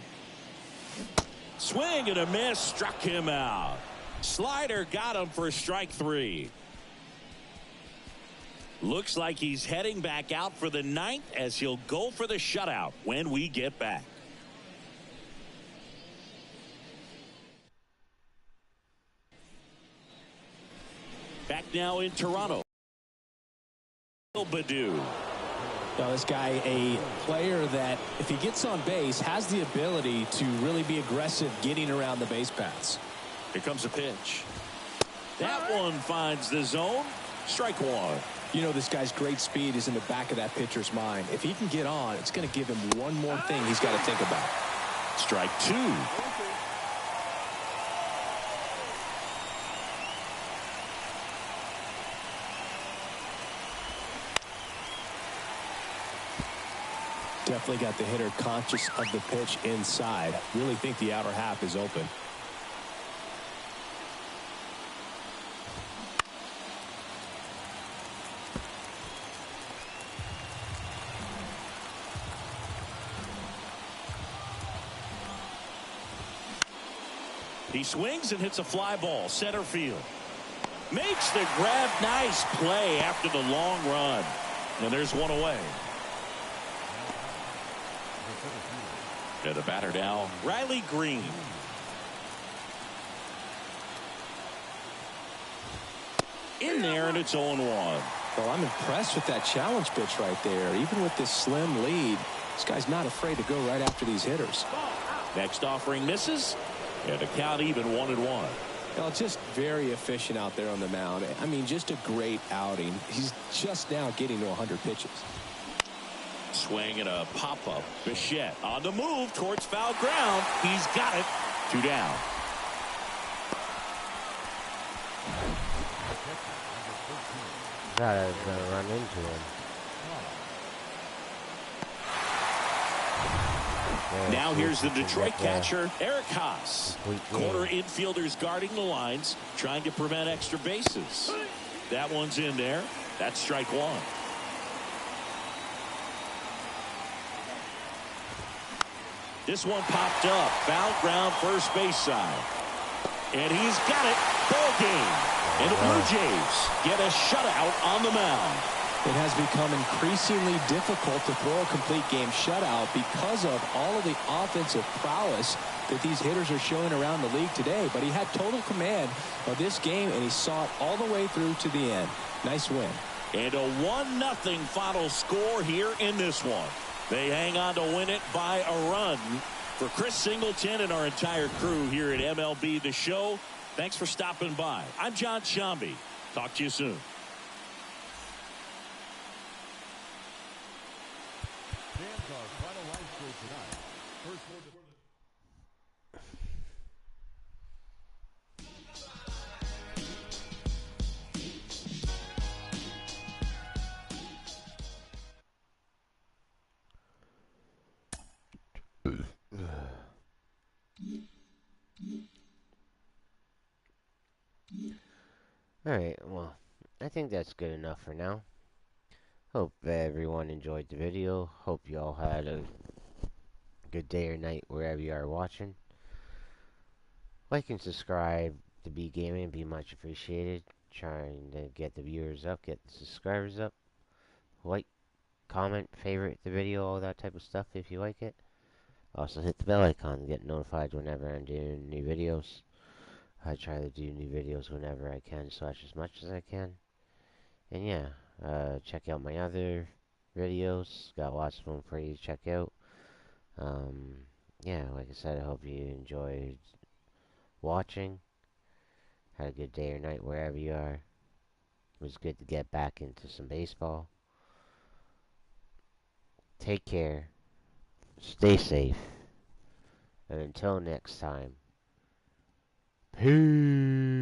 Swing and a miss, struck him out. Slider got him for strike 3. Looks like he's heading back out for the 9th as he'll go for the shutout when we get back. Back now in Toronto. Badu. Now, this guy, a player that, if he gets on base, has the ability to really be aggressive getting around the base paths. Here comes a pitch. That one finds the zone. Strike 1. You know, this guy's great speed is in the back of that pitcher's mind. If he can get on, it's going to give him one more thing he's got to think about. Strike 2. Definitely got the hitter conscious of the pitch inside. Really think the outer half is open. He swings and hits a fly ball. Center field. Makes the grab. Nice play after the long run. And there's one away. To the batter now, Riley Green. In there, and it's 0-1. Well, I'm impressed with that challenge pitch right there. Even with this slim lead, this guy's not afraid to go right after these hitters. Next offering misses, and the count even 1-1. Well, just very efficient out there on the mound. I mean, just a great outing. He's just now getting to 100 pitches. Swing and a pop-up. Bichette on the move towards foul ground. He's got it. 2 down. Gotta run into him. Now here's the Detroit catcher, Eric Haas. Corner infielders guarding the lines, trying to prevent extra bases. That one's in there. That's strike 1. This one popped up. Foul ground, first base side. And he's got it. Ball game. And the Blue Jays get a shutout on the mound. It has become increasingly difficult to throw a complete game shutout because of all of the offensive prowess that these hitters are showing around the league today. But he had total command of this game, and he saw it all the way through to the end. Nice win. And a 1-0 final score here in this one. They hang on to win it by a run. For Chris Singleton and our entire crew here at MLB The Show, thanks for stopping by. I'm John Shambi. Talk to you soon. Stands our final line score tonight. First one to... Alright, well, I think that's good enough for now. Hope everyone enjoyed the video. Hope you all had a good day or night wherever you are watching. Like and subscribe to Be Gaming, be much appreciated. Trying to get the viewers up, get the subscribers up. Like, comment, favorite the video, all that type of stuff if you like it. Also hit the bell icon to get notified whenever I'm doing new videos. I try to do new videos whenever I can, slash as much as I can. And yeah, check out my other videos. Got lots of them for you to check out. Yeah, like I said, I hope you enjoyed watching. Had a good day or night wherever you are. It was good to get back into some baseball. Take care. Stay safe. And until next time, peace.